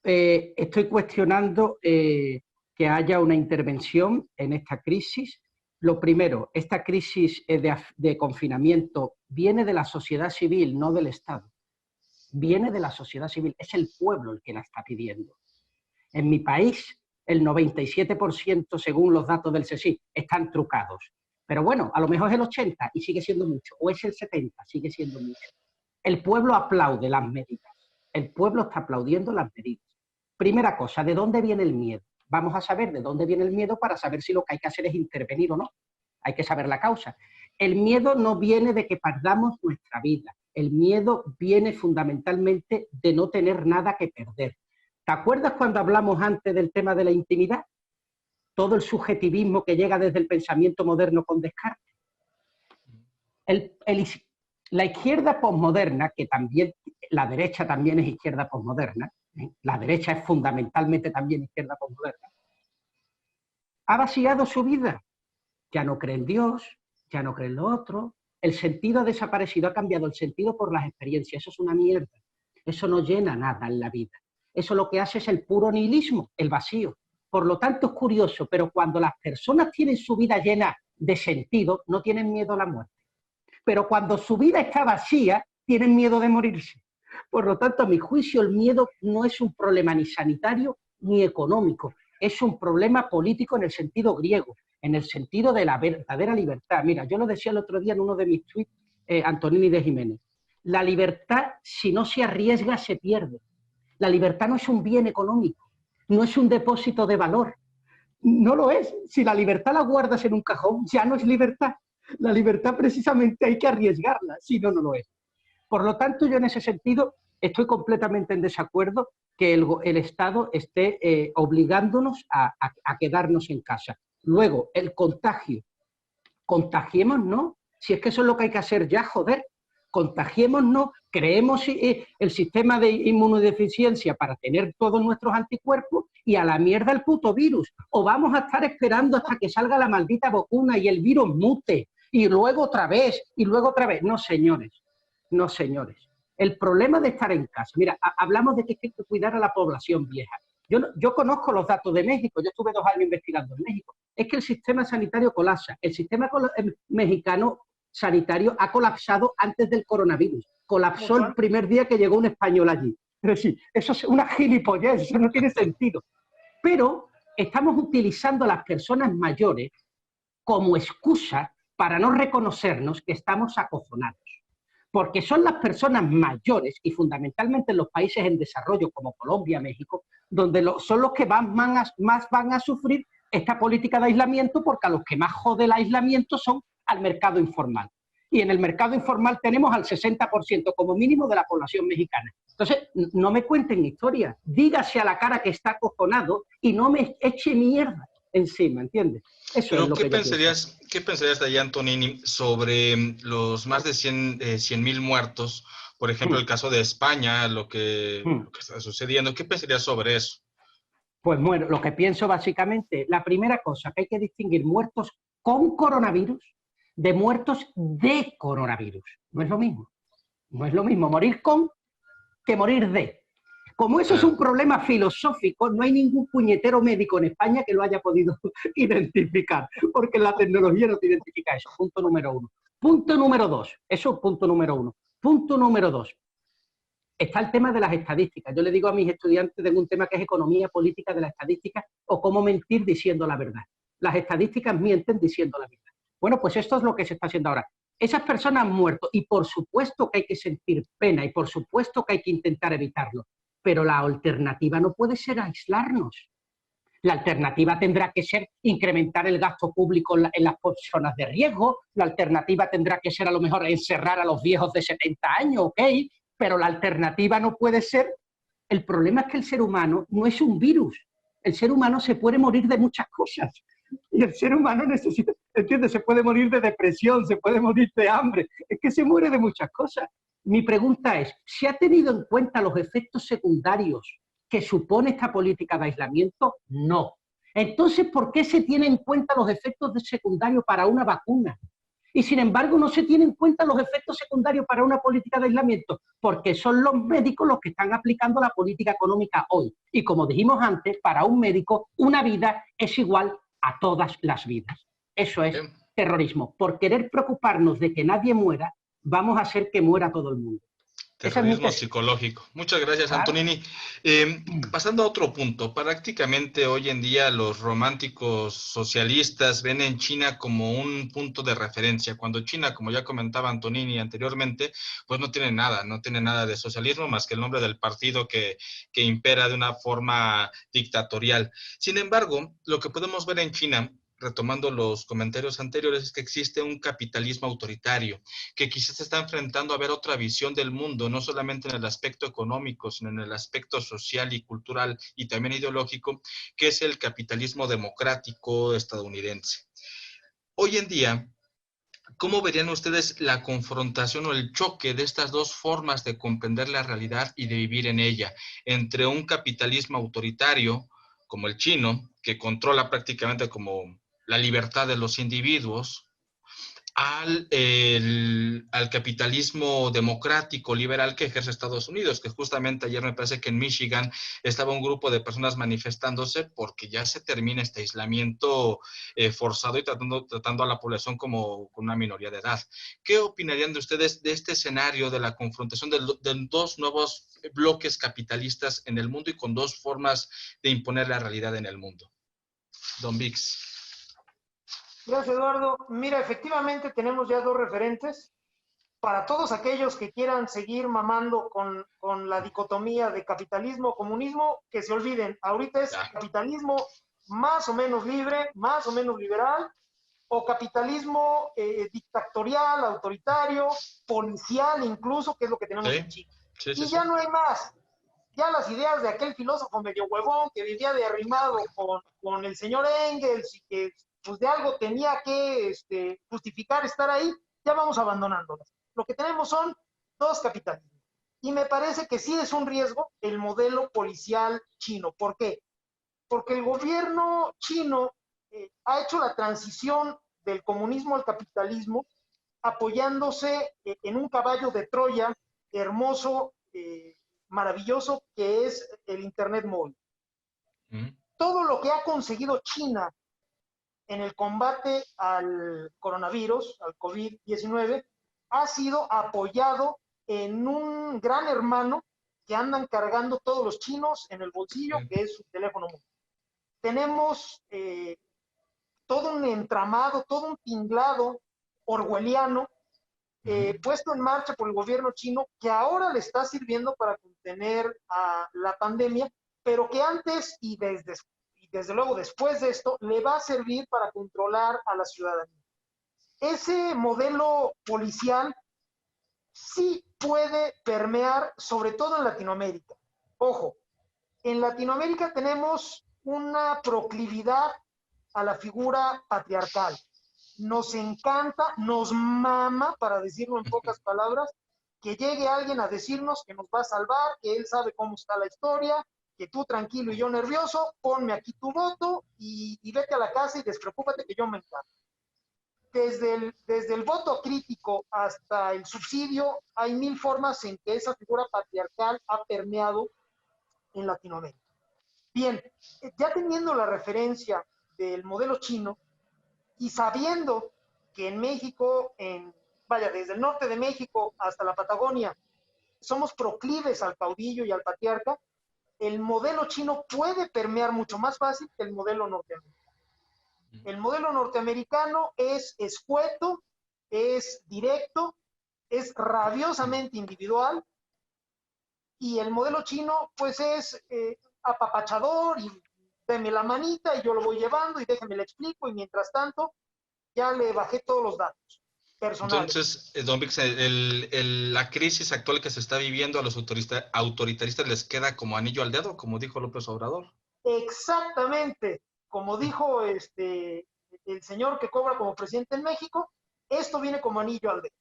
estoy cuestionando que haya una intervención en esta crisis. Lo primero, esta crisis de confinamiento viene de la sociedad civil, no del Estado. Viene de la sociedad civil, es el pueblo el que la está pidiendo. En mi país, el 97%, según los datos del CSIC, están trucados. Pero bueno, a lo mejor es el 80% y sigue siendo mucho, o es el 70%, sigue siendo mucho. El pueblo aplaude las medidas. El pueblo está aplaudiendo las medidas. Primera cosa, ¿de dónde viene el miedo? Vamos a saber de dónde viene el miedo para saber si lo que hay que hacer es intervenir o no. Hay que saber la causa. El miedo no viene de que perdamos nuestra vida. El miedo viene fundamentalmente de no tener nada que perder. ¿Te acuerdas cuando hablamos antes del tema de la intimidad? Todo el subjetivismo que llega desde el pensamiento moderno con Descartes. La izquierda posmoderna, que también, la derecha también es izquierda posmoderna, la derecha es fundamentalmente también izquierda posmoderna, ha vaciado su vida. Ya no cree en Dios, ya no cree en lo otro, el sentido ha desaparecido, ha cambiado el sentido por las experiencias. Eso es una mierda, eso no llena nada en la vida. Eso lo que hace es el puro nihilismo, el vacío. Por lo tanto es curioso, pero cuando las personas tienen su vida llena de sentido, no tienen miedo a la muerte. Pero cuando su vida está vacía, tienen miedo de morirse. Por lo tanto, a mi juicio, el miedo no es un problema ni sanitario ni económico, es un problema político en el sentido griego, en el sentido de la verdadera libertad. Mira, yo lo decía el otro día en uno de mis tweets, Antonini de Jiménez, la libertad, si no se arriesga, se pierde. La libertad no es un bien económico, no es un depósito de valor, no lo es. Si la libertad la guardas en un cajón, ya no es libertad. La libertad precisamente hay que arriesgarla, si no, no lo es. Por lo tanto, yo en ese sentido estoy completamente en desacuerdo que el Estado esté obligándonos a quedarnos en casa. Luego, el contagio. Contagiémonos, si es que eso es lo que hay que hacer ya, joder. Contagiémonos, creemos el sistema de inmunodeficiencia para tener todos nuestros anticuerpos y a la mierda el puto virus. O vamos a estar esperando hasta que salga la maldita vacuna y el virus mute. Y luego otra vez, y luego otra vez. No, señores. No, señores. El problema de estar en casa, mira, hablamos de que hay que cuidar a la población vieja. Yo conozco los datos de México, yo estuve 2 años investigando en México. Es que el sistema sanitario colapsa. El sistema mexicano sanitario ha colapsado antes del coronavirus. Colapsó el primer día que llegó un español allí. Pero sí, eso es una gilipollez, eso no tiene sentido. Pero estamos utilizando a las personas mayores como excusa para no reconocernos que estamos acojonados. Porque son las personas mayores, y fundamentalmente en los países en desarrollo como Colombia, México, donde son los que más van a sufrir esta política de aislamiento, porque a los que más jode el aislamiento son al mercado informal. Y en el mercado informal tenemos al 60% como mínimo de la población mexicana. Entonces, no me cuenten historias, dígase a la cara que está acojonado y no me eche mierda encima, ¿entiendes? Eso Pero, es lo que yo pienso. ¿qué pensarías de allá, Antonini, sobre los más de 100,000 muertos? Por ejemplo, el caso de España, lo que está sucediendo. ¿Qué pensarías sobre eso? Pues bueno, lo que pienso básicamente, la primera cosa que hay que distinguir muertos con coronavirus de muertos de coronavirus. No es lo mismo. No es lo mismo morir con que morir de. Como eso es un problema filosófico, no hay ningún puñetero médico en España que lo haya podido identificar, porque la tecnología no te identifica eso. Punto número uno. Punto número dos. Eso es punto número uno. Punto número dos. Está el tema de las estadísticas. Yo le digo a mis estudiantes de un tema que es economía política de la estadística o cómo mentir diciendo la verdad. Las estadísticas mienten diciendo la verdad. Bueno, pues esto es lo que se está haciendo ahora. Esas personas han muerto y por supuesto que hay que sentir pena y por supuesto que hay que intentar evitarlo. Pero la alternativa no puede ser aislarnos. La alternativa tendrá que ser incrementar el gasto público en las personas de riesgo. La alternativa tendrá que ser a lo mejor encerrar a los viejos de 70 años, ¿ok? Pero la alternativa no puede ser... El problema es que el ser humano no es un virus. El ser humano se puede morir de muchas cosas. Y el ser humano necesita, ¿entiendes? Se puede morir de depresión, se puede morir de hambre. Es que se muere de muchas cosas. Mi pregunta es, ¿se ha tenido en cuenta los efectos secundarios que supone esta política de aislamiento? No. Entonces, ¿por qué se tienen en cuenta los efectos secundarios para una vacuna? Y sin embargo no se tienen en cuenta los efectos secundarios para una política de aislamiento, porque son los médicos los que están aplicando la política económica hoy. Y como dijimos antes, para un médico una vida es igual a todas las vidas. Eso es terrorismo. Por querer preocuparnos de que nadie muera, vamos a hacer que muera todo el mundo. Terrorismo psicológico. Muchas gracias, claro. Antonini. Pasando a otro punto, prácticamente hoy en día los románticos socialistas ven en China como un punto de referencia, cuando China, como ya comentaba Antonini anteriormente, pues no tiene nada de socialismo más que el nombre del partido que impera de una forma dictatorial. Sin embargo, lo que podemos ver en China, retomando los comentarios anteriores, es que existe un capitalismo autoritario, que quizás se está enfrentando a ver otra visión del mundo, no solamente en el aspecto económico, sino en el aspecto social y cultural y también ideológico, que es el capitalismo democrático estadounidense. Hoy en día, ¿cómo verían ustedes la confrontación o el choque de estas dos formas de comprender la realidad y de vivir en ella, entre un capitalismo autoritario, como el chino, que controla prácticamente como la libertad de los individuos, al capitalismo democrático, liberal que ejerce Estados Unidos, que justamente ayer me parece que en Michigan estaba un grupo de personas manifestándose porque ya se termina este aislamiento forzado y tratando a la población como con una minoría de edad. ¿Qué opinarían de ustedes de este escenario de la confrontación de dos nuevos bloques capitalistas en el mundo y con dos formas de imponer la realidad en el mundo? Don Vix. Gracias, Eduardo. Mira, efectivamente tenemos ya dos referentes. Para todos aquellos que quieran seguir mamando con la dicotomía de capitalismo-comunismo, que se olviden, ahorita es capitalismo más o menos libre, más o menos liberal, o capitalismo dictatorial, autoritario, policial incluso, que es lo que tenemos en China. Y ya no hay más. Ya las ideas de aquel filósofo medio huevón que vivía de arrimado con el señor Engels y que pues de algo tenía que justificar estar ahí, ya vamos abandonándolas. Lo que tenemos son dos capitalismos. Y me parece que sí es un riesgo el modelo policial chino. ¿Por qué? Porque el gobierno chino ha hecho la transición del comunismo al capitalismo apoyándose en un caballo de Troya hermoso, maravilloso, que es el Internet móvil. Todo lo que ha conseguido China en el combate al coronavirus, al COVID-19, ha sido apoyado en un gran hermano que andan cargando todos los chinos en el bolsillo, que es su teléfono móvil. Tenemos todo un entramado, todo un tinglado orwelliano puesto en marcha por el gobierno chino que ahora le está sirviendo para contener a la pandemia, pero que antes y desde luego después de esto le va a servir para controlar a la ciudadanía. ese modelo policial sí puede permear, sobre todo en Latinoamérica. Ojo, en Latinoamérica tenemos una proclividad a la figura patriarcal. Nos encanta, nos mama, para decirlo en pocas palabras, que llegue alguien a decirnos que nos va a salvar, que él sabe cómo está la historia, que tú tranquilo y yo nervioso, ponme aquí tu voto y vete a la casa y despreocúpate que yo me encargo. Desde el voto crítico hasta el subsidio, hay mil formas en que esa figura patriarcal ha permeado en Latinoamérica. Bien, ya teniendo la referencia del modelo chino y sabiendo que en México, desde el norte de México hasta la Patagonia, somos proclives al caudillo y al patriarca, el modelo chino puede permear mucho más fácil que el modelo norteamericano. El modelo norteamericano es escueto, es directo, es rabiosamente individual, y el modelo chino pues es apapachador y deme la manita y yo lo voy llevando y déjeme le explico y mientras tanto ya le bajé todos los datos personales. Entonces, don Vix, la crisis actual que se está viviendo a los autoritaristas les queda como anillo al dedo, como dijo López Obrador. Exactamente, como dijo el señor que cobra como presidente en México, esto viene como anillo al dedo.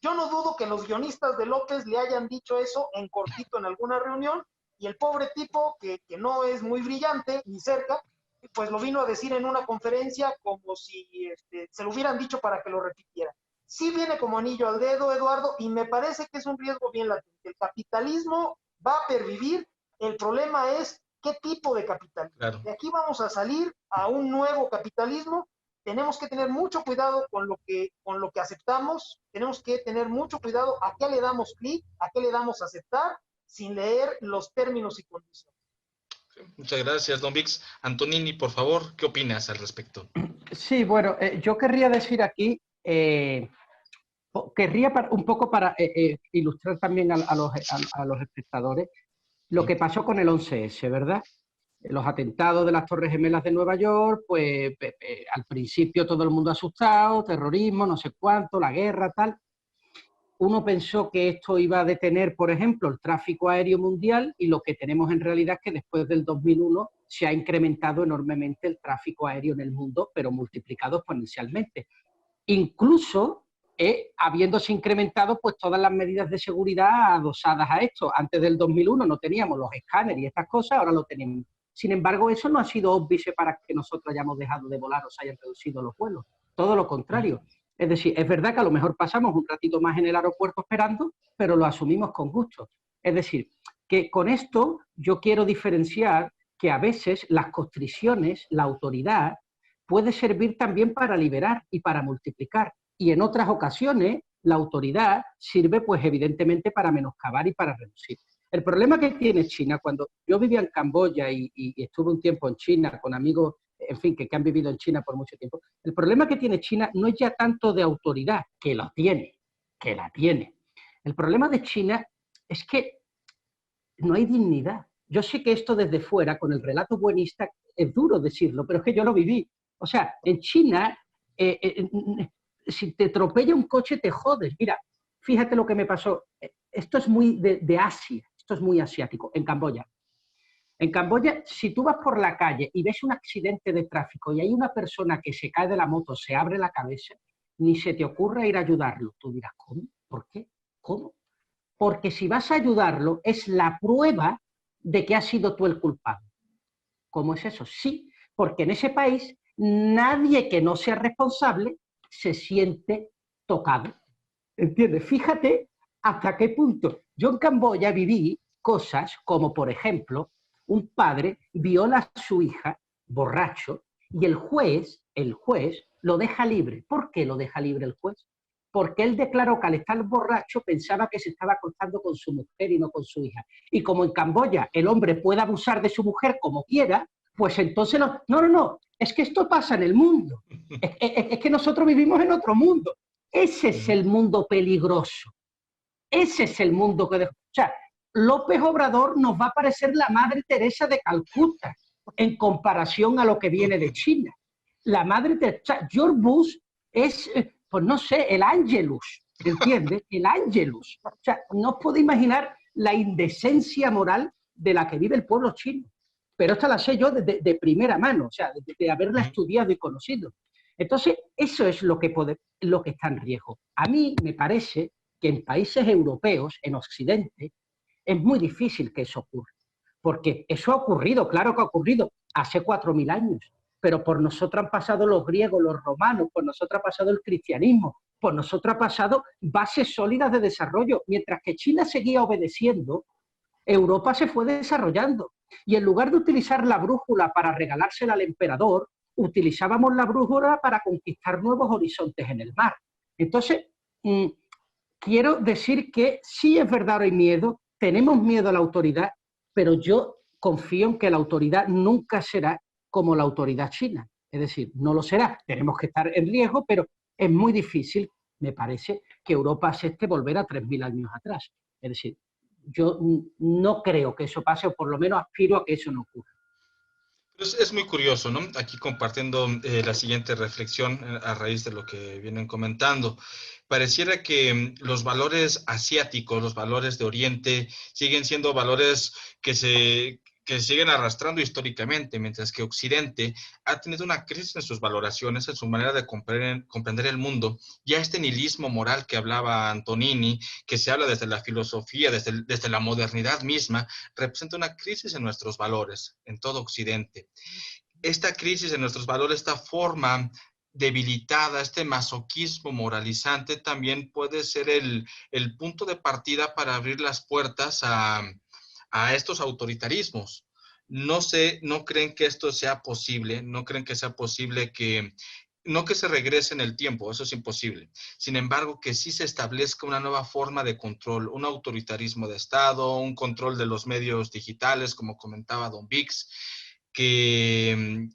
Yo no dudo que los guionistas de López le hayan dicho eso en cortito en alguna reunión, y el pobre tipo, que no es muy brillante ni cerca, pues lo vino a decir en una conferencia como si se lo hubieran dicho para que lo repitiera. Sí viene como anillo al dedo, Eduardo, y me parece que es un riesgo bien latente. El capitalismo va a pervivir, el problema es qué tipo de capitalismo. Claro. De aquí vamos a salir a un nuevo capitalismo. Tenemos que tener mucho cuidado con lo que aceptamos, tenemos que tener mucho cuidado a qué le damos clic, a qué le damos a aceptar, sin leer los términos y condiciones. Muchas gracias, don Vix. Antonini, por favor, ¿qué opinas al respecto? Sí, bueno, yo querría decir aquí, un poco para ilustrar también a los espectadores lo que pasó con el 11S, ¿verdad? Los atentados de las Torres Gemelas de Nueva York, pues al principio todo el mundo asustado, terrorismo, no sé cuánto, la guerra, tal. Uno pensó que esto iba a detener, por ejemplo, el tráfico aéreo mundial, y lo que tenemos en realidad es que después del 2001 se ha incrementado enormemente el tráfico aéreo en el mundo, pero multiplicado exponencialmente. Incluso habiéndose incrementado pues todas las medidas de seguridad adosadas a esto. Antes del 2001 no teníamos los escáneres y estas cosas, ahora lo tenemos. Sin embargo, eso no ha sido óbice para que nosotros hayamos dejado de volar o se hayan reducido los vuelos. Todo lo contrario. Es decir, es verdad que a lo mejor pasamos un ratito más en el aeropuerto esperando, pero lo asumimos con gusto. Es decir, que con esto yo quiero diferenciar que a veces las constricciones, la autoridad, puede servir también para liberar y para multiplicar. Y en otras ocasiones la autoridad sirve pues evidentemente para menoscabar y para reducir. El problema que tiene China, cuando yo vivía en Camboya y estuve un tiempo en China con amigos, en fin, que han vivido en China por mucho tiempo, el problema que tiene China no es ya tanto de autoridad, que la tiene. El problema de China es que no hay dignidad. Yo sé que esto desde fuera, con el relato buenista, es duro decirlo, pero es que yo lo viví. O sea, en China, si te atropella un coche, te jodes. Mira, fíjate lo que me pasó. Esto es muy de Asia, esto es muy asiático, en Camboya. En Camboya, si tú vas por la calle y ves un accidente de tráfico y hay una persona que se cae de la moto, se abre la cabeza, ni se te ocurra ir a ayudarlo. Tú dirás, ¿cómo? ¿Por qué? ¿Cómo? Porque si vas a ayudarlo, es la prueba de que has sido tú el culpable. ¿Cómo es eso? Sí, porque en ese país nadie que no sea responsable se siente tocado. ¿Entiendes? Fíjate hasta qué punto. Yo en Camboya viví cosas como, por ejemplo, un padre viola a su hija borracho y el juez lo deja libre. ¿Por qué lo deja libre el juez? Porque él declaró que al estar borracho pensaba que se estaba acostando con su mujer y no con su hija. Y como en Camboya el hombre puede abusar de su mujer como quiera, pues entonces no, es que esto pasa en el mundo. Es que nosotros vivimos en otro mundo. Ese es el mundo peligroso. Ese es el mundo que... O sea, López Obrador nos va a parecer la Madre Teresa de Calcuta en comparación a lo que viene de China. La Madre Teresa... O sea, George Bush es pues no sé, el Ángelus, ¿entiendes? El Ángelus. O sea, no os podéis imaginar la indecencia moral de la que vive el pueblo chino. Pero esta la sé yo de primera mano, o sea, de haberla estudiado y conocido. Entonces, eso es lo que está en riesgo. A mí me parece que en países europeos, en Occidente, es muy difícil que eso ocurra. Porque eso ha ocurrido, claro que ha ocurrido hace 4.000 años, pero por nosotros han pasado los griegos, los romanos, por nosotros ha pasado el cristianismo, por nosotros ha pasado bases sólidas de desarrollo. Mientras que China seguía obedeciendo, Europa se fue desarrollando. Y en lugar de utilizar la brújula para regalársela al emperador, utilizábamos la brújula para conquistar nuevos horizontes en el mar. Entonces, quiero decir que sí es verdad, hay miedo, tenemos miedo a la autoridad, pero yo confío en que la autoridad nunca será como la autoridad china. Es decir, no lo será. Tenemos que estar en riesgo, pero es muy difícil, me parece, que Europa acepte volver a 3.000 años atrás. Es decir, yo no creo que eso pase, o por lo menos aspiro a que eso no ocurra. Es muy curioso, ¿no? Aquí compartiendo la siguiente reflexión a raíz de lo que vienen comentando. Pareciera que los valores asiáticos, los valores de Oriente, siguen siendo valores que siguen arrastrando históricamente, mientras que Occidente ha tenido una crisis en sus valoraciones, en su manera de comprender el mundo, y a este nihilismo moral que hablaba Antonini, que se habla desde la filosofía, desde la modernidad misma, representa una crisis en nuestros valores, en todo Occidente. Esta crisis en nuestros valores, esta forma debilitada, este masoquismo moralizante, también puede ser el punto de partida para abrir las puertas a estos autoritarismos. No sé, no creen que esto sea posible, no creen que sea posible no que se regrese en el tiempo, eso es imposible. Sin embargo, que sí se establezca una nueva forma de control, un autoritarismo de Estado, un control de los medios digitales, como comentaba Don Vix, que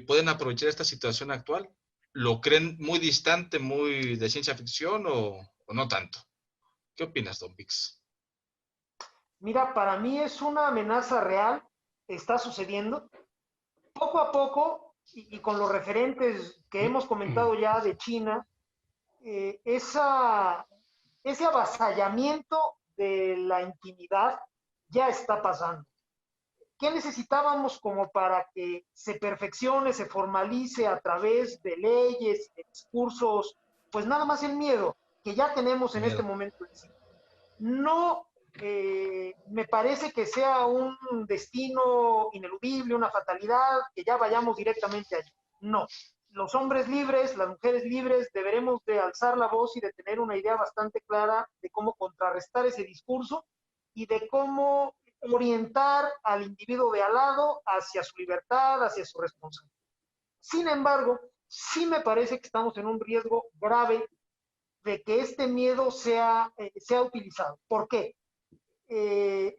pueden aprovechar esta situación actual. ¿Lo creen muy distante, muy de ciencia ficción o no tanto? ¿Qué opinas, Don Vix? Mira, para mí es una amenaza real, está sucediendo. Poco a poco, y con los referentes que hemos comentado ya de China, ese avasallamiento de la intimidad ya está pasando. ¿Qué necesitábamos como para que se perfeccione, se formalice a través de leyes, de discursos? Pues nada más el miedo que ya tenemos en este momento en sí. No me parece que sea un destino ineludible, una fatalidad, que ya vayamos directamente allí. No. Los hombres libres, las mujeres libres, deberemos de alzar la voz y de tener una idea bastante clara de cómo contrarrestar ese discurso y de cómo orientar al individuo de al lado hacia su libertad, hacia su responsabilidad. Sin embargo, sí me parece que estamos en un riesgo grave de que este miedo sea utilizado. ¿Por qué?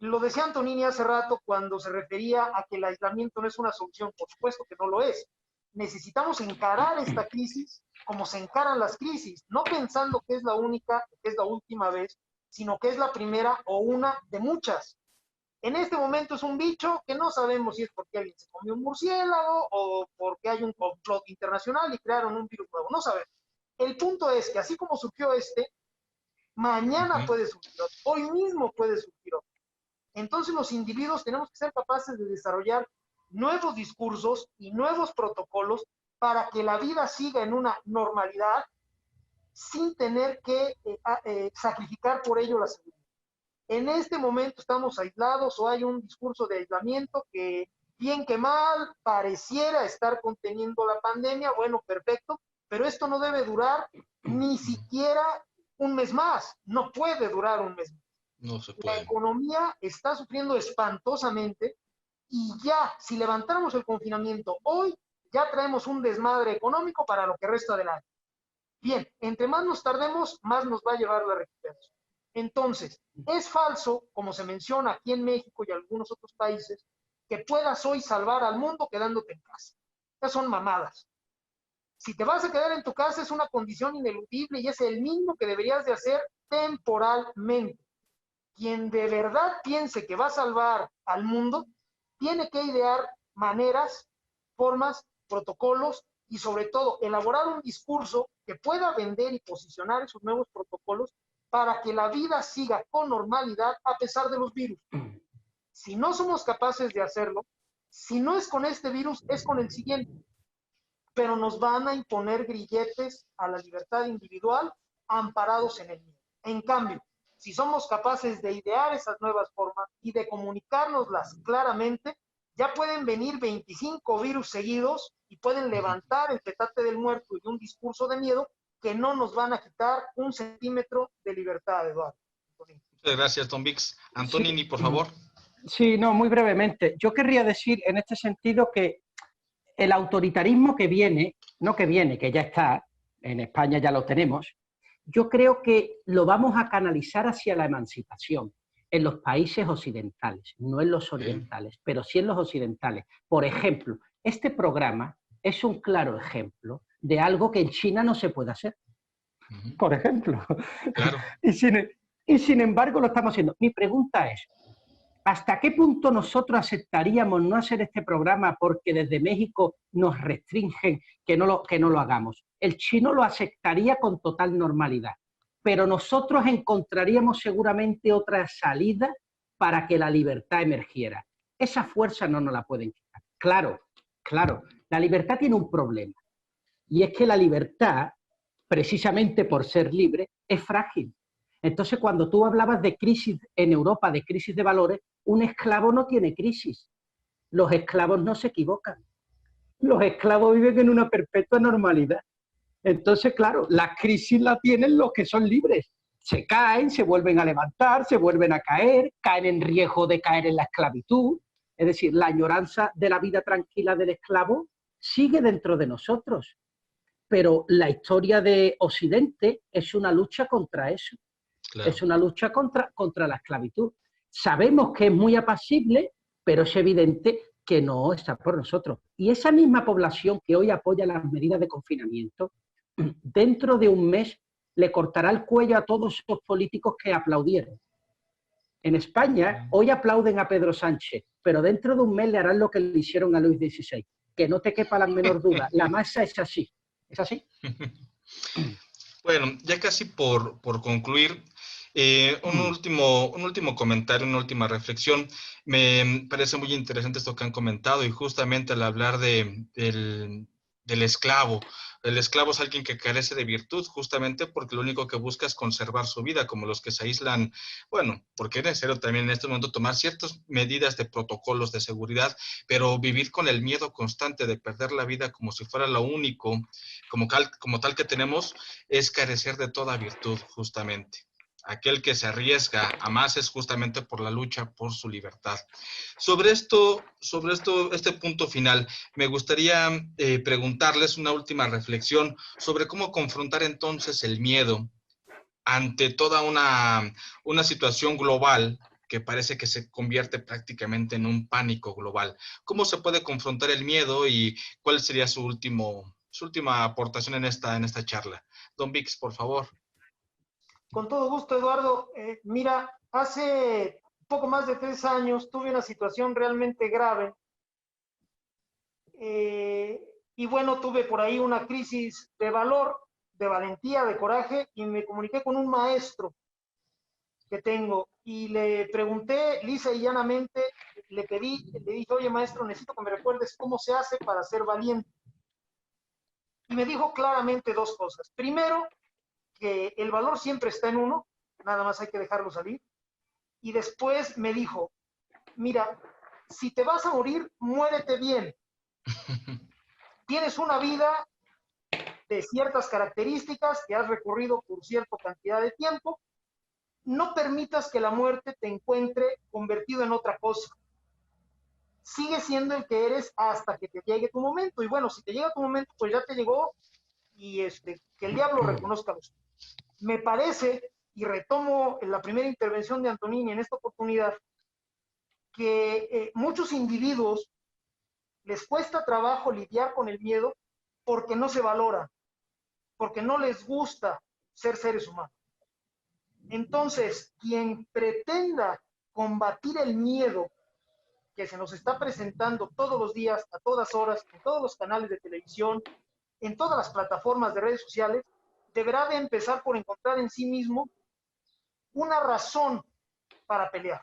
Lo decía Antonini hace rato cuando se refería a que el aislamiento no es una solución. Por supuesto que no lo es. Necesitamos encarar esta crisis como se encaran las crisis, no pensando que es la única, que es la última vez, sino que es la primera o una de muchas. En este momento es un bicho que no sabemos si es porque alguien se comió un murciélago o porque hay un complot internacional y crearon un virus nuevo, no sabemos. El punto es que así como surgió mañana puede surgir otro, hoy mismo puede surgir otro. Entonces los individuos tenemos que ser capaces de desarrollar nuevos discursos y nuevos protocolos para que la vida siga en una normalidad sin tener que sacrificar por ello la seguridad. En este momento estamos aislados o hay un discurso de aislamiento que, bien que mal, pareciera estar conteniendo la pandemia. Bueno, perfecto, pero esto no debe durar ni siquiera un mes más. No puede durar un mes más. No se puede. La economía está sufriendo espantosamente y ya, si levantáramos el confinamiento hoy, ya traemos un desmadre económico para lo que resta del año. Bien, entre más nos tardemos, más nos va a llevar la recuperación. Entonces, es falso, como se menciona aquí en México y algunos otros países, que puedas hoy salvar al mundo quedándote en casa. Esas son mamadas. Si te vas a quedar en tu casa es una condición ineludible y es el mínimo que deberías de hacer temporalmente. Quien de verdad piense que va a salvar al mundo, tiene que idear maneras, formas, protocolos y sobre todo elaborar un discurso que pueda vender y posicionar esos nuevos protocolos para que la vida siga con normalidad a pesar de los virus. Si no somos capaces de hacerlo, si no es con este virus, es con el siguiente. Pero nos van a imponer grilletes a la libertad individual amparados en el miedo. En cambio, si somos capaces de idear esas nuevas formas y de comunicárnoslas claramente, ya pueden venir 25 virus seguidos y pueden levantar el petate del muerto y un discurso de miedo que no nos van a quitar un centímetro de libertad, Eduardo. Muchas gracias, Don Vix. Antonini, por favor. Sí, no, muy brevemente. Yo querría decir en este sentido que el autoritarismo que viene, no que viene, que ya está, en España ya lo tenemos, yo creo que lo vamos a canalizar hacia la emancipación en los países occidentales, no en los orientales, pero sí en los occidentales. Por ejemplo, este programa es un claro ejemplo de algo que en China no se puede hacer. Por ejemplo. Claro. y sin embargo lo estamos haciendo. Mi pregunta es, ¿hasta qué punto nosotros aceptaríamos no hacer este programa porque desde México nos restringen que no lo hagamos? El chino lo aceptaría con total normalidad, pero nosotros encontraríamos seguramente otra salida para que la libertad emergiera. Esa fuerza no nos la pueden quitar. Claro, la libertad tiene un problema, y es que la libertad, precisamente por ser libre, es frágil. Entonces, cuando tú hablabas de crisis en Europa, de crisis de valores, un esclavo no tiene crisis. Los esclavos no se equivocan. Los esclavos viven en una perpetua normalidad. Entonces, claro, la crisis la tienen los que son libres. Se caen, se vuelven a levantar, se vuelven a caer, caen en riesgo de caer en la esclavitud. Es decir, la añoranza de la vida tranquila del esclavo sigue dentro de nosotros. Pero la historia de Occidente es una lucha contra eso. Claro. Es una lucha contra la esclavitud. Sabemos que es muy apacible, pero es evidente que no está por nosotros. Y esa misma población que hoy apoya las medidas de confinamiento, dentro de un mes le cortará el cuello a todos esos políticos que aplaudieron. En España, hoy aplauden a Pedro Sánchez, pero dentro de un mes le harán lo que le hicieron a Luis XVI. Que no te quepa la menor duda, la masa es así. ¿Es así? Bueno, ya casi por concluir, un último comentario, una última reflexión. Me parece muy interesante esto que han comentado, y justamente al hablar del esclavo. El esclavo es alguien que carece de virtud, justamente porque lo único que busca es conservar su vida, como los que se aíslan, bueno, porque es necesario también en este momento tomar ciertas medidas de protocolos de seguridad, pero vivir con el miedo constante de perder la vida como si fuera lo único, como tal que tenemos, es carecer de toda virtud, justamente. Aquel que se arriesga a más es justamente por la lucha por su libertad. Sobre este punto final, me gustaría preguntarles una última reflexión sobre cómo confrontar entonces el miedo ante toda una situación global que parece que se convierte prácticamente en un pánico global. ¿Cómo se puede confrontar el miedo y cuál sería su última aportación en esta charla? Don Vix, por favor. Con todo gusto, Eduardo. Mira, hace poco más de 3 años tuve una situación realmente grave. Y bueno, tuve por ahí una crisis de valor, de valentía, de coraje, y me comuniqué con un maestro que tengo y le pregunté lisa y llanamente, le dije, oye maestro, necesito que me recuerdes cómo se hace para ser valiente. Y me dijo claramente 2 cosas. Primero, que el valor siempre está en uno, nada más hay que dejarlo salir. Y después me dijo, mira, si te vas a morir, muérete bien. Tienes una vida de ciertas características que has recorrido por cierta cantidad de tiempo. No permitas que la muerte te encuentre convertido en otra cosa. Sigue siendo el que eres hasta que te llegue tu momento. Y bueno, si te llega tu momento, pues ya te llegó, y que el diablo reconozca los. Me parece, y retomo la primera intervención de Antonini en esta oportunidad, que muchos individuos les cuesta trabajo lidiar con el miedo porque no se valora, porque no les gusta ser seres humanos. Entonces, quien pretenda combatir el miedo que se nos está presentando todos los días, a todas horas, en todos los canales de televisión, en todas las plataformas de redes sociales, deberá de empezar por encontrar en sí mismo una razón para pelear.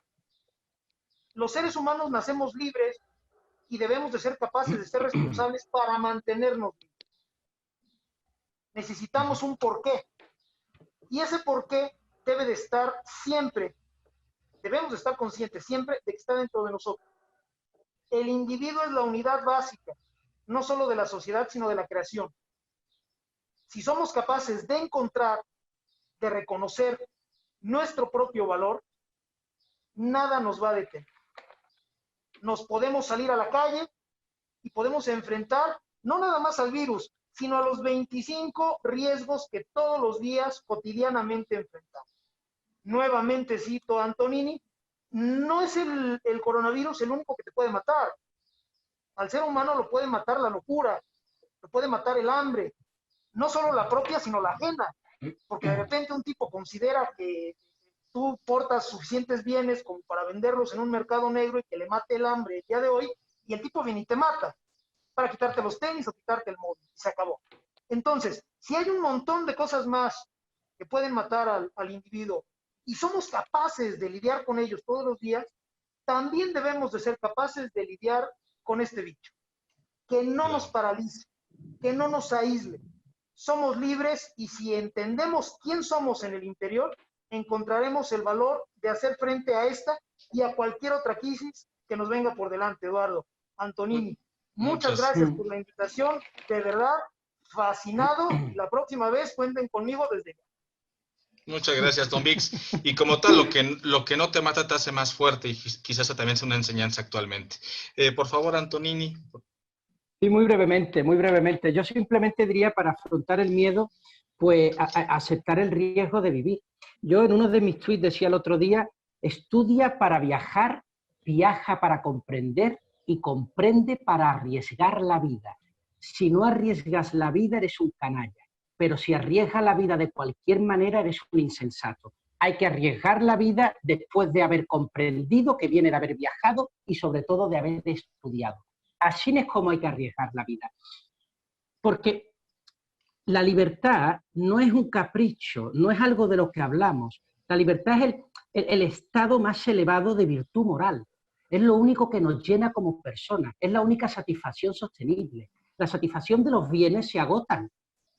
Los seres humanos nacemos libres y debemos de ser capaces de ser responsables para mantenernos libres. Necesitamos un porqué. Y ese porqué debe de estar siempre, debemos de estar conscientes siempre de que está dentro de nosotros. El individuo es la unidad básica, no solo de la sociedad, sino de la creación. Si somos capaces de encontrar, de reconocer nuestro propio valor, nada nos va a detener. Nos podemos salir a la calle y podemos enfrentar no nada más al virus, sino a los 25 riesgos que todos los días cotidianamente enfrentamos. Nuevamente cito a Antonini, no es el coronavirus el único que te puede matar. Al ser humano lo puede matar la locura, lo puede matar el hambre, no solo la propia, sino la ajena, porque de repente un tipo considera que tú portas suficientes bienes como para venderlos en un mercado negro y que le mate el hambre el día de hoy, y el tipo viene y te mata para quitarte los tenis o quitarte el móvil, y se acabó. Entonces, si hay un montón de cosas más que pueden matar al individuo y somos capaces de lidiar con ellos todos los días, también debemos de ser capaces de lidiar con este bicho, que no nos paralice, que no nos aísle. Somos libres y si entendemos quién somos en el interior, encontraremos el valor de hacer frente a esta y a cualquier otra crisis que nos venga por delante. Eduardo, Antonini, muchas gracias por la invitación, de verdad, fascinado, y la próxima vez cuenten conmigo desde ya. Muchas gracias, Don Vix. Y como tal, lo que no te mata te hace más fuerte, y quizás esa también sea una enseñanza actualmente. Por favor, Antonini. Sí, muy brevemente, muy brevemente. Yo simplemente diría, para afrontar el miedo, pues aceptar el riesgo de vivir. Yo en uno de mis tweets decía el otro día, estudia para viajar, viaja para comprender y comprende para arriesgar la vida. Si no arriesgas la vida, eres un canalla. Pero si arriesgas la vida de cualquier manera, eres un insensato. Hay que arriesgar la vida después de haber comprendido, que viene de haber viajado y sobre todo de haber estudiado. Así es como hay que arriesgar la vida. Porque la libertad no es un capricho, no es algo de lo que hablamos. La libertad es el estado más elevado de virtud moral. Es lo único que nos llena como personas. Es la única satisfacción sostenible. La satisfacción de los bienes se agotan.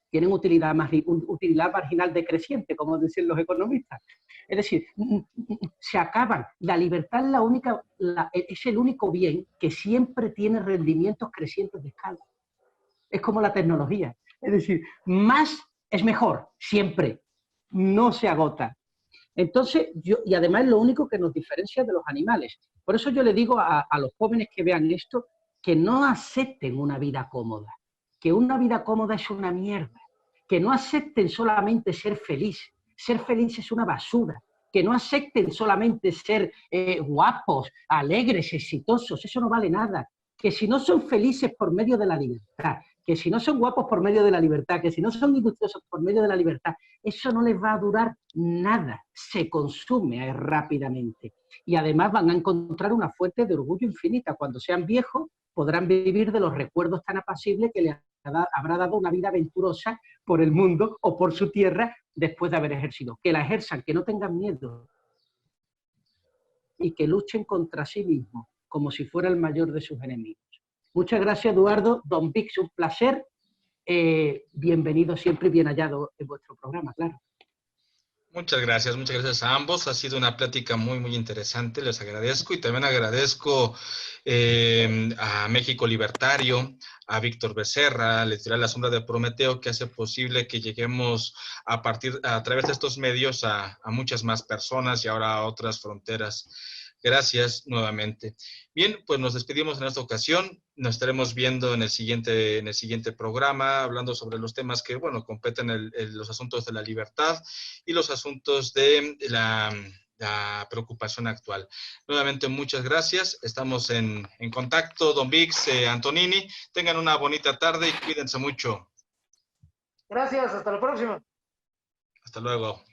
Tienen utilidad marginal decreciente, como dicen los economistas. Es decir, se acaban. La libertad es es el único bien que siempre tiene rendimientos crecientes de escala. Es como la tecnología. Es decir, más es mejor, siempre. No se agota. Entonces, y además es lo único que nos diferencia de los animales. Por eso yo le digo a los jóvenes que vean esto, que no acepten una vida cómoda. Que una vida cómoda es una mierda. Que no acepten solamente ser feliz. Ser feliz es una basura. Que no acepten solamente ser guapos, alegres, exitosos. Eso no vale nada. Que si no son felices por medio de la libertad, que si no son guapos por medio de la libertad, que si no son industriosos por medio de la libertad, eso no les va a durar nada. Se consume rápidamente. Y además van a encontrar una fuente de orgullo infinita. Cuando sean viejos, podrán vivir de los recuerdos tan apacibles que les habrá dado una vida aventurosa por el mundo o por su tierra después de haber ejercido. Que la ejerzan, que no tengan miedo y que luchen contra sí mismos como si fuera el mayor de sus enemigos. Muchas gracias, Eduardo. Don Vix, un placer. Bienvenido siempre y bien hallado en vuestro programa, claro. Muchas gracias a ambos. Ha sido una plática muy, muy interesante. Les agradezco y también agradezco a México Libertario, a Víctor Becerra, a la editorial La Sombra de Prometeo, que hace posible que lleguemos a través de estos medios a muchas más personas y ahora a otras fronteras. Gracias nuevamente. Bien, pues nos despedimos en esta ocasión. Nos estaremos viendo en el siguiente programa, hablando sobre los temas que, bueno, competen los asuntos de la libertad y los asuntos de la preocupación actual. Nuevamente, muchas gracias. Estamos en contacto, Don Vix, Antonini. Tengan una bonita tarde y cuídense mucho. Gracias, hasta la próxima. Hasta luego.